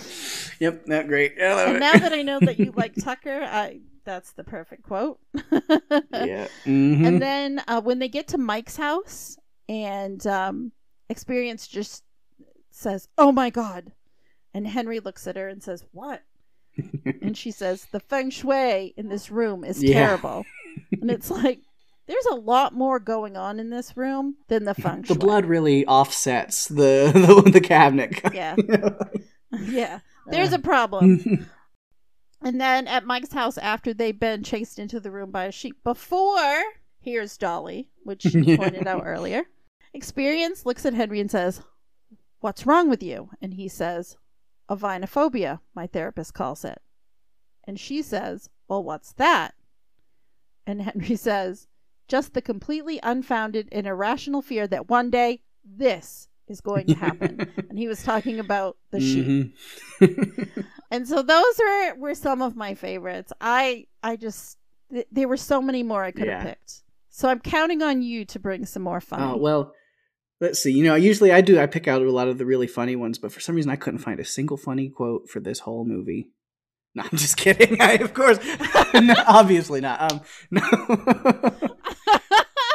Yep, not great. I love and it. Now that I know that you like Tucker, that's the perfect quote. Yeah. Mm-hmm. And then when they get to Mike's house, and Experience just says, "Oh my God." And Henry looks at her and says, "What?" And she says, "The feng shui in this room is terrible." And it's like, there's a lot more going on in this room than the feng shui. The blood really offsets the cabinet. Yeah. Yeah. There's a problem. And then at Mike's house, after they've been chased into the room by a sheep, before here's Dolly, which you pointed out earlier, Experience looks at Henry and says, "What's wrong with you?" And he says, "Avinophobia, my therapist calls it." And she says, "Well, what's that?" And Henry says, "Just the completely unfounded and irrational fear that one day this is going to happen." And he was talking about the sheep. And so those were some of my favorites. There were so many more I could have picked. So I'm counting on you to bring some more fun. Oh, well, let's see. Usually I pick out a lot of the really funny ones, but for some reason I couldn't find a single funny quote for this whole movie. No, I'm just kidding. Of course. No, obviously not. No.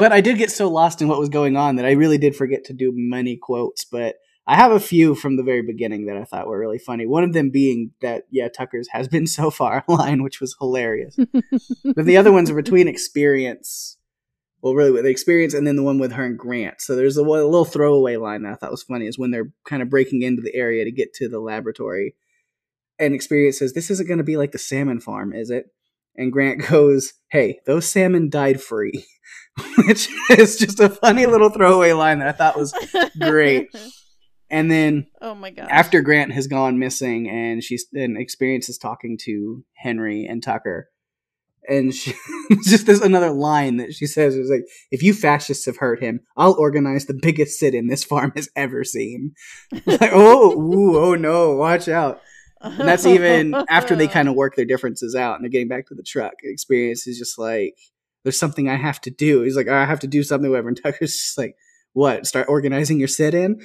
But I did get so lost in what was going on that I really did forget to do many quotes. But I have a few from the very beginning that I thought were really funny. One of them being that, Tucker's has been so far line, which was hilarious. But the other ones are between Experience well, really with the experience, and then the one with her and Grant. So there's a little throwaway line that I thought was funny is when they're kind of breaking into the area to get to the laboratory. And Experience says, this isn't going to be like the salmon farm, is it? And Grant goes, hey, those salmon died free. Which is just a funny little throwaway line that I thought was great. And then oh my gosh. After Grant has gone missing and Experience is talking to Henry and Tucker. And just there's another line that she says is like, if you fascists have hurt him, I'll organize the biggest sit-in this farm has ever seen. Like, oh no, watch out. And that's even after they kind of work their differences out and they're getting back to the truck. Experience is just like, there's something I have to do. He's like, I have to do something, whatever. And Tucker's just like, what? Start organizing your sit-in?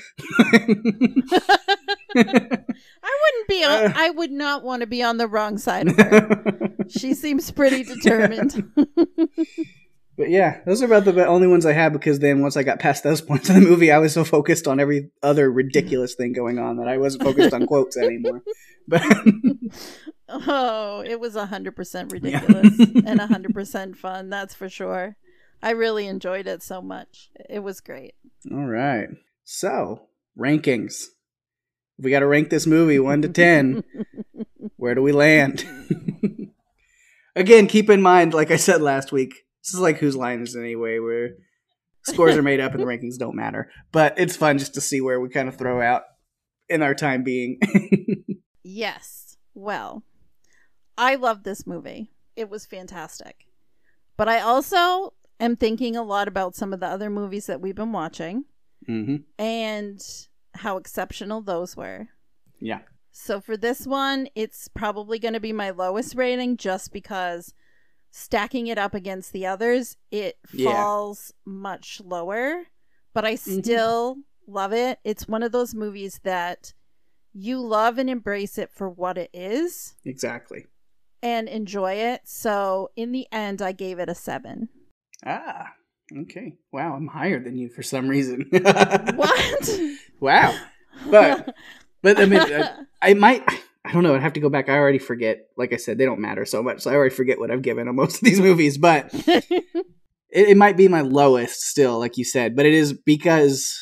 I would not want to be on the wrong side of her. She seems pretty determined. But yeah, those are about the only ones I had because then once I got past those points in the movie, I was so focused on every other ridiculous thing going on that I wasn't focused on quotes anymore. But it was 100% ridiculous and 100% fun, that's for sure. I really enjoyed it so much. It was great. All right. So, rankings. If we got to rank this movie 1 to 10, where do we land? Again, keep in mind, like I said last week, this is like Whose Line Is It Anyway, where scores are made up and the rankings don't matter. But it's fun just to see where we kind of throw out in our time being. Yes. Well, I love this movie. It was fantastic. But I also am thinking a lot about some of the other movies that we've been watching and how exceptional those were. Yeah. So for this one, it's probably going to be my lowest rating just because stacking it up against the others, it falls much lower. But I still love it. It's one of those movies that you love and embrace it for what it is. Exactly. And enjoy it. So in the end, I gave it a 7. Ah, okay. Wow, I'm higher than you for some reason. What? Wow. But I mean, I don't know. I'd have to go back. I already forget. Like I said, they don't matter so much. So I already forget what I've given on most of these movies. But it might be my lowest still, like you said. But it is because,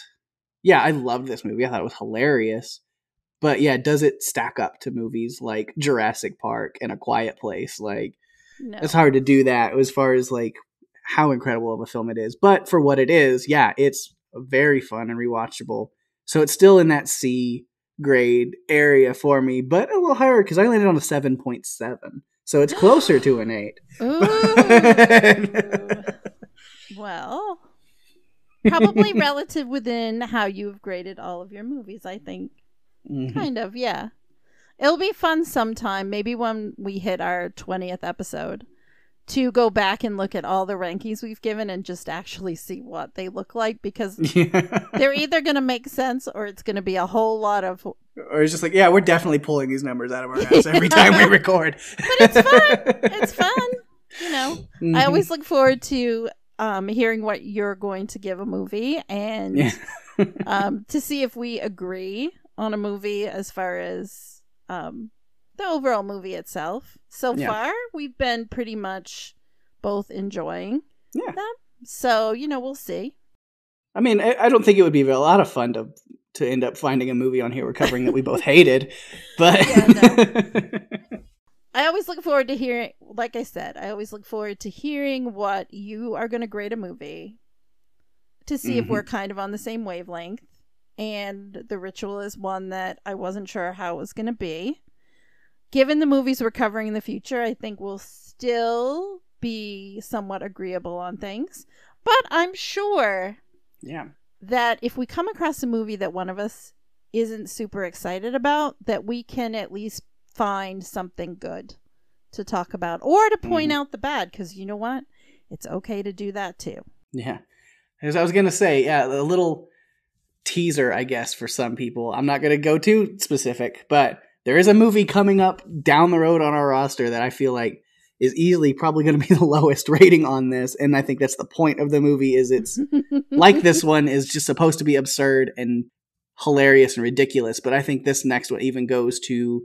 yeah, I love this movie. I thought it was hilarious. But yeah, does it stack up to movies like Jurassic Park and A Quiet Place? Like, no. It's hard to do that as far as like how incredible of a film it is. But for what it is, yeah, it's very fun and rewatchable. So it's still in that C grade area for me, but a little higher because I landed on a 7.7. So it's closer to an 8. Ooh. Well, probably relative within how you've graded all of your movies, I think. Kind of, yeah. It'll be fun sometime, maybe when we hit our 20th episode, to go back and look at all the rankings we've given and just actually see what they look like, because they're either going to make sense or it's going to be a whole lot of... Or it's just like, yeah, we're definitely pulling these numbers out of our ass every time we record. But it's fun. It's fun. You know, I always look forward to hearing what you're going to give a movie and to see if we agree on a movie as far as the overall movie itself. So far, we've been pretty much both enjoying them. So, you know, we'll see. I mean, I don't think it would be a lot of fun to end up finding a movie on here we're covering that we both hated. But I always look forward to hearing, like I said, I always look forward to hearing what you are going to grade a movie to see if we're kind of on the same wavelength. And The Ritual is one that I wasn't sure how it was going to be. Given the movies we're covering in the future, I think we'll still be somewhat agreeable on things. But I'm sure that if we come across a movie that one of us isn't super excited about, that we can at least find something good to talk about or to point out the bad. Because you know what? It's okay to do that too. Yeah. As I was going to say, a little teaser, I guess, for some people. I'm not going to go too specific, but there is a movie coming up down the road on our roster that I feel like is easily probably going to be the lowest rating on this. And I think that's the point of the movie, is it's like this one is just supposed to be absurd and hilarious and ridiculous. But I think this next one even goes to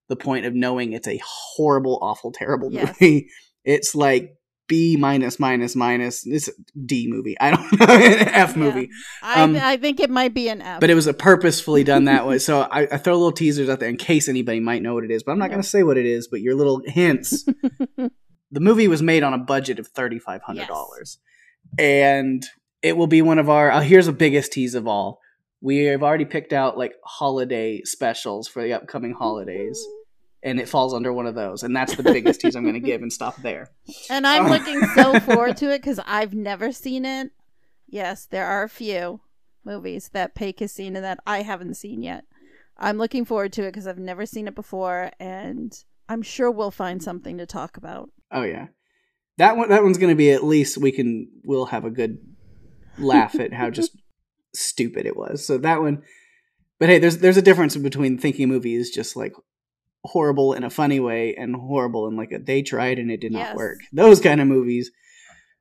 the point of knowing it's a horrible, awful, terrible movie. It's like B minus minus minus. It's a D movie. I don't know. An F movie. I think it might be an F. But it was a purposefully done that way. So I throw little teasers out there in case anybody might know what it is. But I'm not going to say what it is, but your little hints. The movie was made on a budget of $3,500. Yes. And it will be one of our... here's the biggest tease of all. We have already picked out like holiday specials for the upcoming holidays. And it falls under one of those. And that's the biggest tease I'm going to give and stop there. And I'm looking so forward to it because I've never seen it. Yes, there are a few movies that Pake has seen and that I haven't seen yet. I'm looking forward to it because I've never seen it before. And I'm sure we'll find something to talk about. Oh, yeah. That one's going to be at least we'll have a good laugh at how just stupid it was. So that one... But hey, there's a difference between thinking a movie is just like horrible in a funny way and horrible in like they tried and it did not work. Those kind of movies,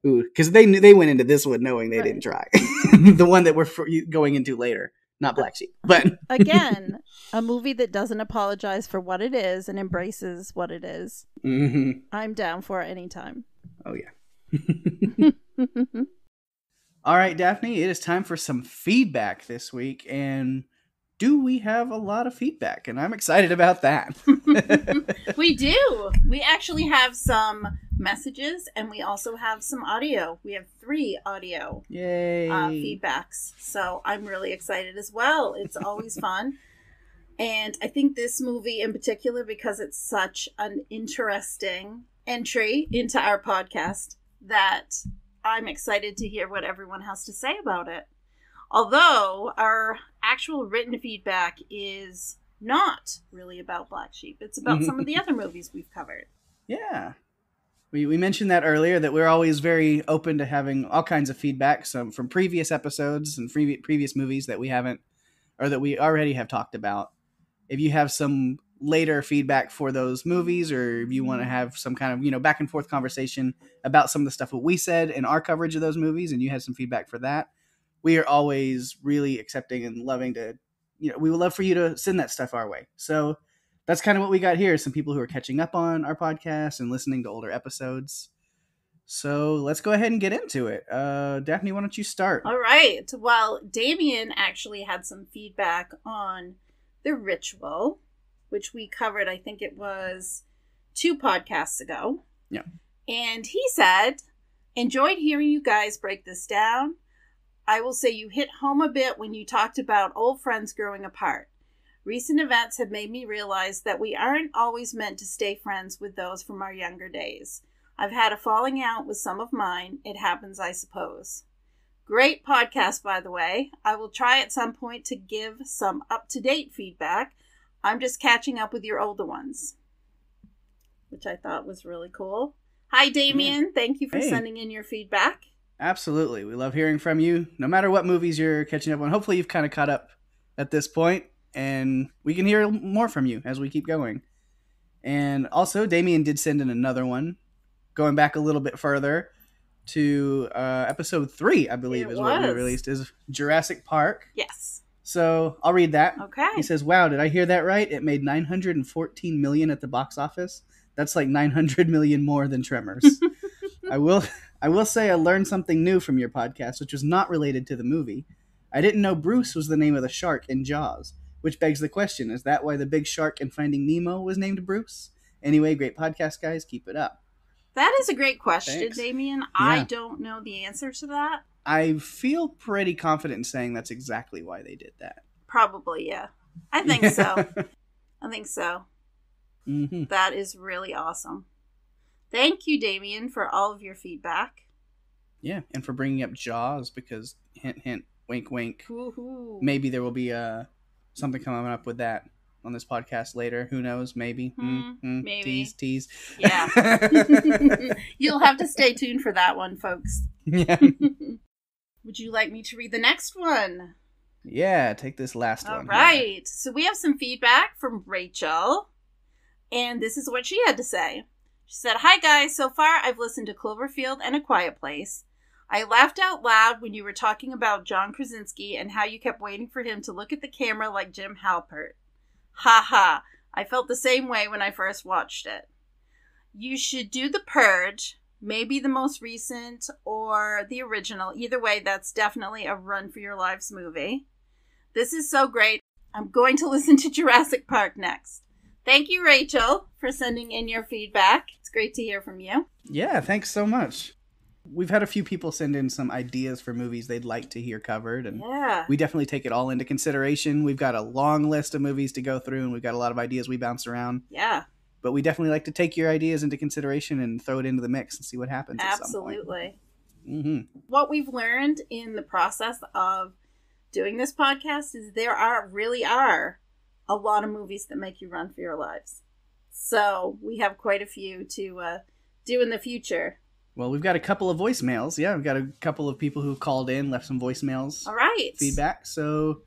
because they went into this one knowing they didn't try. The one that we're going into later, not Black Sheep. But again, a movie that doesn't apologize for what it is and embraces what it is. Mm-hmm. I'm down for it anytime. Oh yeah. All right, Daphne, it is time for some feedback this week, and do we have a lot of feedback? And I'm excited about that. We do. We actually have some messages and we also have some audio. We have 3 audio feedbacks. So I'm really excited as well. It's always fun. And I think this movie in particular, because it's such an interesting entry into our podcast, that I'm excited to hear what everyone has to say about it. Although our actual written feedback is not really about Black Sheep. It's about some of the other movies we've covered. Yeah. We mentioned that earlier, that we're always very open to having all kinds of feedback, some from previous episodes and previous movies that we haven't, or that we already have talked about. If you have some later feedback for those movies, or if you want to have some kind of, back and forth conversation about some of the stuff that we said in our coverage of those movies, and you have some feedback for that, we are always really accepting and loving to, we would love for you to send that stuff our way. So that's kind of what we got here. Some people who are catching up on our podcast and listening to older episodes. So let's go ahead and get into it. Daphne, why don't you start? All right. Well, Damien actually had some feedback on The Ritual, which we covered, I think it was 2 podcasts ago. Yeah. And he said, enjoyed hearing you guys break this down. I will say you hit home a bit when you talked about old friends growing apart. Recent events have made me realize that we aren't always meant to stay friends with those from our younger days. I've had a falling out with some of mine. It happens, I suppose. Great podcast, by the way. I will try at some point to give some up-to-date feedback. I'm just catching up with your older ones, which I thought was really cool. Hi, Damien. Yeah. Thank you for sending in your feedback. Absolutely. We love hearing from you, no matter what movies you're catching up on. Hopefully you've kind of caught up at this point, and we can hear more from you as we keep going. And also, Damien did send in another one, going back a little bit further to episode 3, I believe, what we released, is Jurassic Park. Yes. So I'll read that. Okay. He says, wow, did I hear that right? It made $914 million at the box office. That's like 900 million more than Tremors. I will say I learned something new from your podcast, which was not related to the movie. I didn't know Bruce was the name of the shark in Jaws, which begs the question, is that why the big shark in Finding Nemo was named Bruce? Anyway, great podcast, guys. Keep it up. That is a great question, Thanks. Damien. Yeah. I don't know the answer to that. I feel pretty confident in saying that's exactly why they did that. Probably, yeah. I think so. I think so. Mm-hmm. That is really awesome. Thank you, Damien, for all of your feedback. Yeah, and for bringing up Jaws, because hint, hint, wink, wink. Woo-hoo. Maybe there will be something coming up with that on this podcast later. Who knows? Maybe. Maybe. Tease. Yeah. You'll have to stay tuned for that one, folks. Yeah. Would you like me to read the next one? Yeah, take this last one. All right. Yeah. So we have some feedback from Rachel, and this is what she had to say. She said, hi guys, so far I've listened to Cloverfield and A Quiet Place. I laughed out loud when you were talking about John Krasinski and how you kept waiting for him to look at the camera like Jim Halpert. Ha ha, I felt the same way when I first watched it. You should do The Purge, maybe the most recent or the original. Either way, that's definitely a run for your lives movie. This is so great. I'm going to listen to Jurassic Park next. Thank you, Rachel, for sending in your feedback. It's great to hear from you. Yeah, thanks so much. We've had a few people send in some ideas for movies they'd like to hear covered, and we definitely take it all into consideration. We've got a long list of movies to go through, and we've got a lot of ideas we bounce around. Yeah. But we definitely like to take your ideas into consideration and throw it into the mix and see what happens. Absolutely. Mm-hmm. What we've learned in the process of doing this podcast is there really are a lot of movies that make you run for your lives. So we have quite a few to do in the future. Well, we've got a couple of voicemails. Yeah, we've got a couple of people who called in, left some voicemails. All right. Feedback. So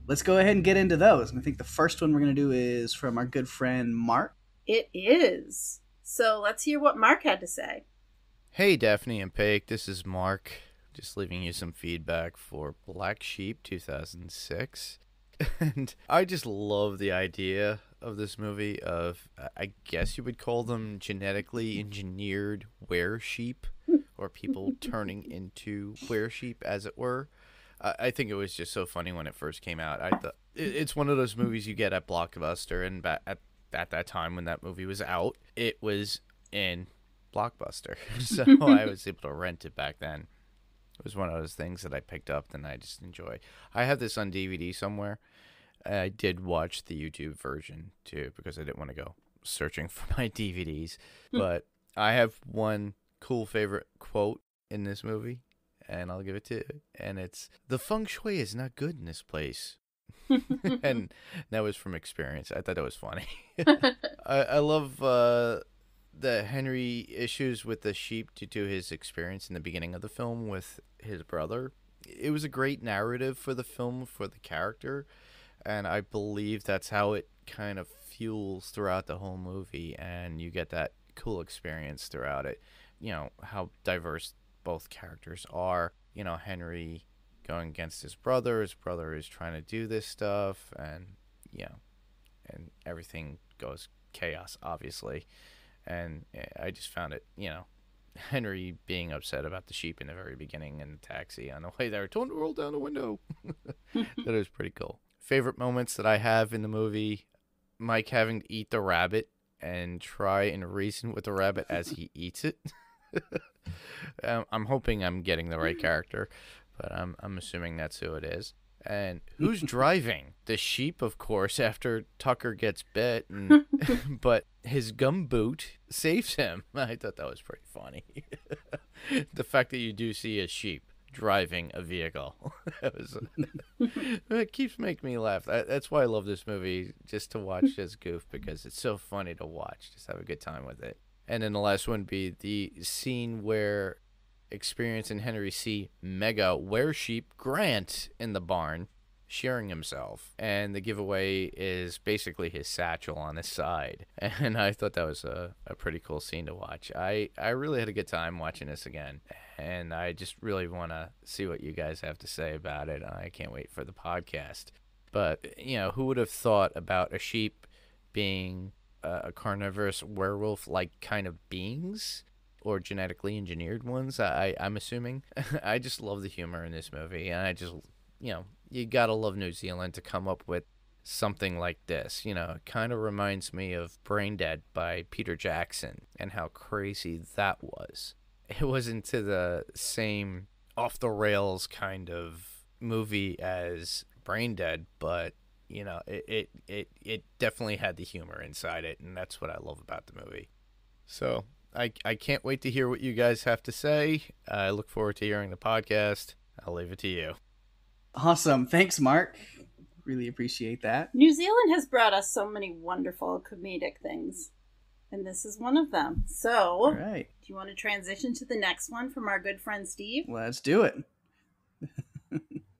let's go ahead and get into those. And I think the first one we're going to do is from our good friend Mark. It is. So let's hear what Mark had to say. Hey, Daphne and Pake. This is Mark. Just leaving you some feedback for Black Sheep 2006. And I just love the idea of this movie of, I guess you would call them genetically engineered were-sheep, or people turning into were-sheep, as it were. I think it was just so funny when it first came out. I thought it's one of those movies you get at Blockbuster, and at that time when that movie was out, it was in Blockbuster. So I was able to rent it back then. It was one of those things that I picked up and I just enjoy. I have this on DVD somewhere. I did watch the YouTube version too because I didn't want to go searching for my DVDs. But I have one cool favorite quote in this movie, and I'll give it to you. And it's, "The feng shui is not good in this place." And that was from experience. I thought that was funny. I love the Henry issues with the sheep due to his experience in the beginning of the film with his brother. It was a great narrative for the film, for the character, and I believe that's how it kind of fuels throughout the whole movie, and you get that cool experience throughout it. You know, how diverse both characters are. You know, Henry going against his brother is trying to do this stuff, and, you know, and everything goes chaos, obviously. And I just found it, you know, Henry being upset about the sheep in the very beginning in the taxi on the way there, told him to roll down the window. That was pretty cool. Favorite moments that I have in the movie, Mike having to eat the rabbit and try and reason with the rabbit as he eats it. I'm hoping I'm getting the right character, but I'm assuming that's who it is. And who's driving? The sheep, of course, after Tucker gets bit, and, but his gumboot saves him. I thought that was pretty funny. The fact that you do see a sheep driving a vehicle. It keeps making me laugh. That's why I love this movie, just to watch as goof, because it's so funny to watch. Just have a good time with it. And then the last one be the scene where Experience and Henry see Mega Were-Sheep Grant in the barn shearing himself, and the giveaway is basically his satchel on his side. And I thought that was a pretty cool scene to watch. I really had a good time watching this again, and I just really want to see what you guys have to say about it. I can't wait for the podcast. But, you know, who would have thought about a sheep being a carnivorous werewolf-like kind of beings? Or genetically engineered ones, I'm assuming. I just love the humor in this movie, and I just, you know, you gotta love New Zealand to come up with something like this. You know, it kind of reminds me of Brain Dead by Peter Jackson and how crazy that was. It wasn't to the same off-the-rails kind of movie as Brain Dead, but, you know, it definitely had the humor inside it, and that's what I love about the movie. So I can't wait to hear what you guys have to say. I look forward to hearing the podcast. I'll leave it to you. Awesome. Thanks, Mark. Really appreciate that. New Zealand has brought us so many wonderful comedic things, and this is one of them. So, all right. Do you want to transition to the next one from our good friend Steve? Let's do it.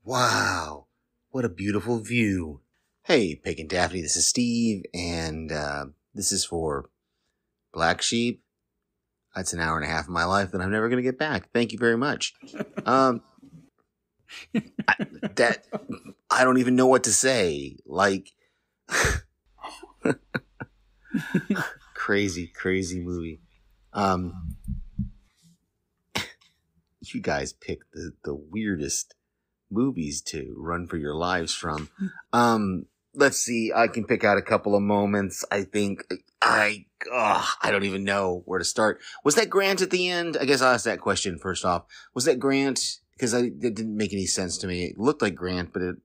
Wow. What a beautiful view. Hey, Pake and Daphne, this is Steve, and this is for Black Sheep. That's an hour and a half of my life that I'm never going to get back. Thank you very much. I don't even know what to say. Like, crazy movie. you guys pick the weirdest movies to run for your lives from. Let's see. I can pick out a couple of moments. I think I don't even know where to start. Was that Grant at the end? I guess I'll ask that question first off. Was that Grant? Because it didn't make any sense to me. It looked like Grant, but it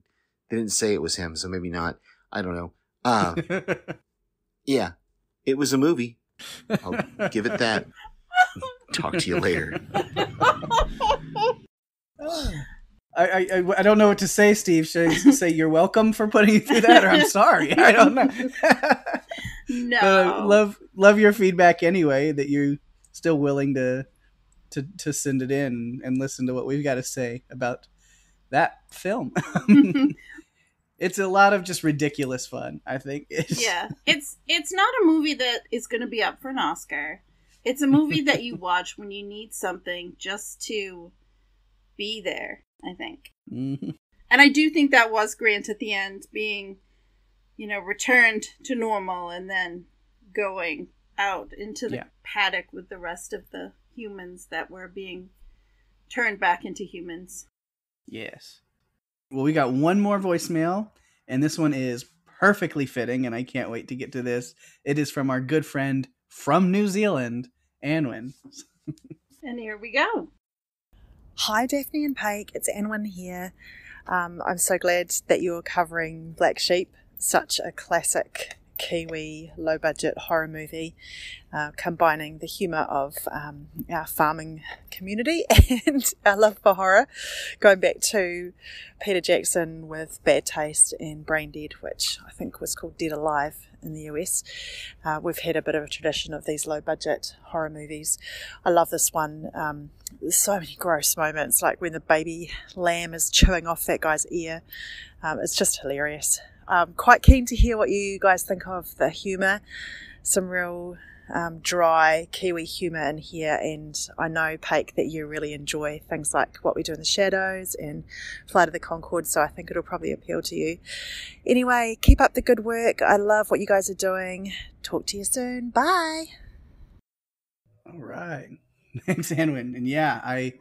didn't say it was him, so maybe not. I don't know. Yeah, it was a movie. I'll give it that. Talk to you later. I don't know what to say, Steve. Should I say you're welcome for putting you through that, or I'm sorry? I don't know. No. Love your feedback anyway, that you're still willing to send it in and listen to what we've got to say about that film. It's a lot of just ridiculous fun, I think. Yeah. It's not a movie that is going to be up for an Oscar. It's a movie that you watch when you need something just to be there, I think. Mm-hmm. And I do think that was Grant at the end being, returned to normal and then going out into the paddock with the rest of the humans that were being turned back into humans. Yes. Well, we got one more voicemail, and this one is perfectly fitting, and I can't wait to get to this. It is from our good friend from New Zealand, Anwin. And here we go. Hi, Daphne and Pake. It's Anwin here. I'm so glad that you're covering Black Sheep, such a classic Kiwi low-budget horror movie, combining the humour of our farming community and our love for horror, going back to Peter Jackson with Bad Taste and Brain Dead, which I think was called Dead Alive in the US. We've had a bit of a tradition of these low-budget horror movies. I love this one. There's so many gross moments, like when the baby lamb is chewing off that guy's ear. It's just hilarious. I'm quite keen to hear what you guys think of the humour. Some real dry Kiwi humour in here, and I know, Pake, that you really enjoy things like What We Do in the Shadows and Flight of the Conchords, so I think it'll probably appeal to you. Anyway, keep up the good work. I love what you guys are doing. Talk to you soon. Bye. All right. Thanks, Anwin. And yeah,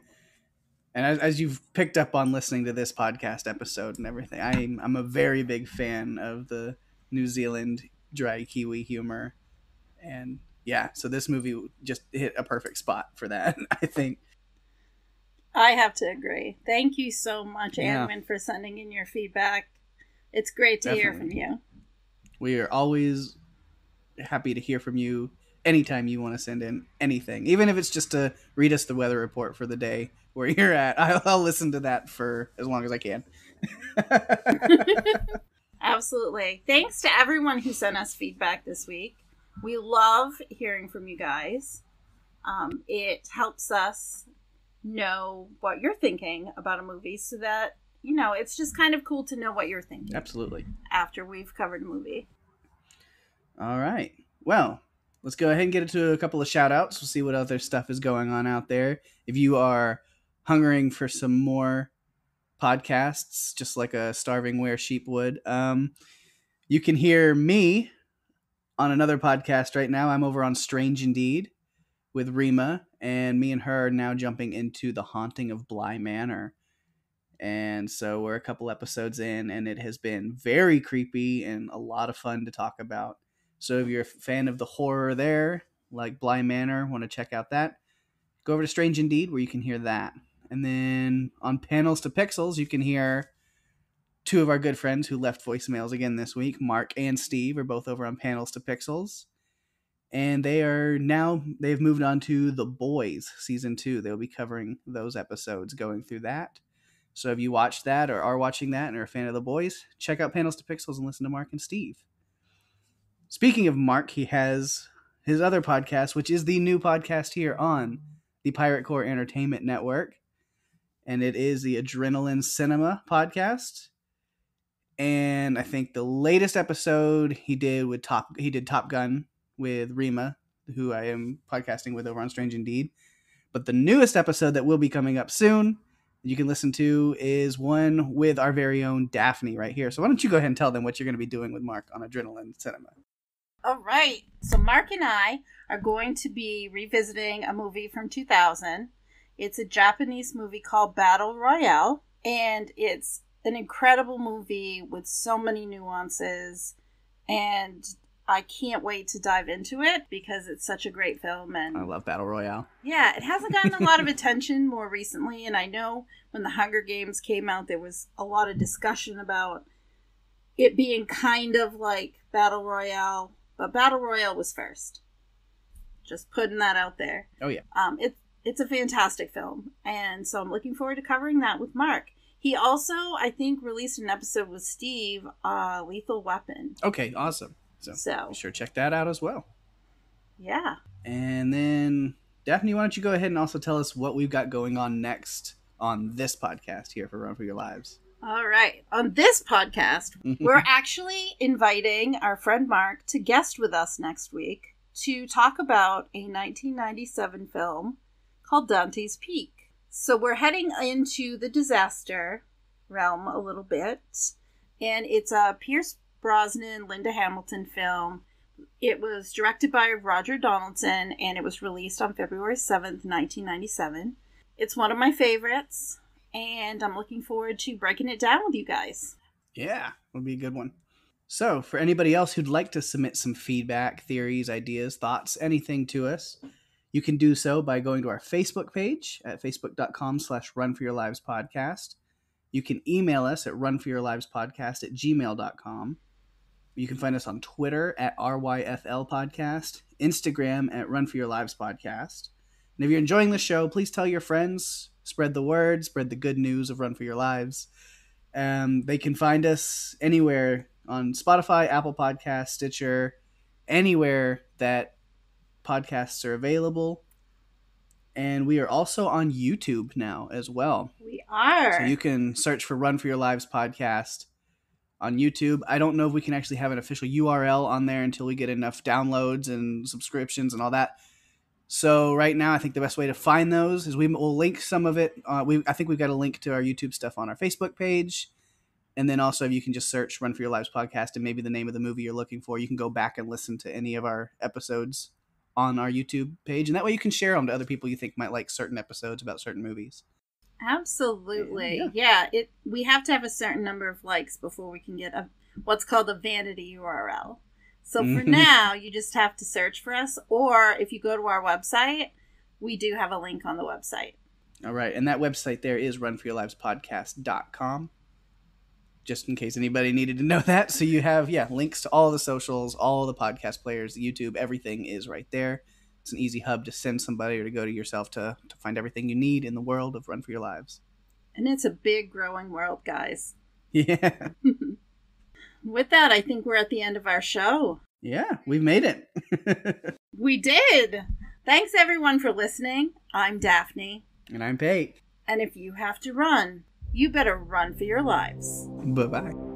as you've picked up on listening to this podcast episode and everything, I'm a very big fan of the New Zealand dry Kiwi humor. And yeah, so this movie just hit a perfect spot for that, I think. I have to agree. Thank you so much, Anwin, for sending in your feedback. It's great to hear from you. We are always happy to hear from you anytime you want to send in anything, even if it's just to read us the weather report for the day where you're at. I'll listen to that for as long as I can. Absolutely. Thanks to everyone who sent us feedback this week. We love hearing from you guys. It helps us know what you're thinking about a movie so that, it's just kind of cool to know what you're thinking. Absolutely. After we've covered a movie. All right. Well, let's go ahead and get into a couple of shout outs. We'll see what other stuff is going on out there. If you are hungering for some more podcasts, just like a starving were sheep would, you can hear me on another podcast right now. I'm over on Strange Indeed with Rima, and me and her are now jumping into The Haunting of Bly Manor. And so we're a couple episodes in, and it has been very creepy and a lot of fun to talk about. So if you're a fan of the horror there, like Bly Manor, want to check out that, go over to Strange Indeed where you can hear that. And then on Panels to Pixels, you can hear two of our good friends who left voicemails again this week. Mark and Steve are both over on Panels to Pixels. And they've moved on to The Boys Season 2. They'll be covering those episodes, going through that. So if you watched that or are watching that and are a fan of The Boys, check out Panels to Pixels and listen to Mark and Steve. Speaking of Mark, he has his other podcast, which is the new podcast here on the Pirate Core Entertainment Network. And it is the Adrenaline Cinema podcast. And I think the latest episode he did Top Gun with Rima, who I am podcasting with over on Strange Indeed. But the newest episode that will be coming up soon, you can listen to, is one with our very own Daphne right here. So why don't you go ahead and tell them what you're going to be doing with Mark on Adrenaline Cinema. All right. So Mark and I are going to be revisiting a movie from 2000. It's a Japanese movie called Battle Royale, and it's an incredible movie with so many nuances, and I can't wait to dive into it because it's such a great film. And I love Battle Royale. Yeah, it hasn't gotten a lot of attention more recently, and I know when the Hunger Games came out, there was a lot of discussion about it being kind of like Battle Royale, but Battle Royale was first. Just putting that out there. Oh, yeah. It's a fantastic film, and so I'm looking forward to covering that with Mark. He also, I think, released an episode with Steve, Lethal Weapon. Okay, awesome. So be sure to check that out as well. Yeah. And then, Daphne, why don't you go ahead and also tell us what we've got going on next on this podcast here for Run for Your Lives. All right. On this podcast, we're actually inviting our friend Mark to guest with us next week to talk about a 1997 film called Dante's Peak. So we're heading into the disaster realm a little bit, and it's a Pierce Brosnan, Linda Hamilton film. It was directed by Roger Donaldson, and it was released on February 7th, 1997. It's one of my favorites, and I'm looking forward to breaking it down with you guys. Yeah, it'll be a good one. So, for anybody else who'd like to submit some feedback, theories, ideas, thoughts, anything to us, you can do so by going to our Facebook page at facebook.com/runforyourlivespodcast. You can email us at runforyourlivespodcast@gmail.com. You can find us on Twitter at RYFL Podcast, Instagram at Run For Your Lives Podcast. And if you're enjoying the show, please tell your friends, spread the word, spread the good news of Run For Your Lives. They can find us anywhere on Spotify, Apple Podcasts, Stitcher, anywhere that podcasts are available. And we are also on YouTube now as well. We are. So you can search for Run For Your Lives Podcast on YouTube. I don't know if we can actually have an official URL on there until we get enough downloads and subscriptions and all that. So right now, I think the best way to find those is we will link some of it. I think we've got a link to our YouTube stuff on our Facebook page. And then also, if you can just search Run For Your Lives Podcast and maybe the name of the movie you're looking for, you can go back and listen to any of our episodes on our YouTube page. And that way you can share them to other people you think might like certain episodes about certain movies. Absolutely. Yeah. We have to have a certain number of likes before we can get what's called a vanity URL. So for now, you just have to search for us. Or if you go to our website, we do have a link on the website. All right. And that website there is runforyourlivespodcast.com. Just in case anybody needed to know that. So you have, links to all the socials, all the podcast players, YouTube, everything is right there. It's an easy hub to send somebody or to go to yourself to find everything you need in the world of Run For Your Lives. And it's a big growing world, guys. Yeah. With that, I think we're at the end of our show. Yeah, we've made it. We did. Thanks, everyone, for listening. I'm Daphne. And I'm Pake. And if you have to run, you better run for your lives. Bye-bye.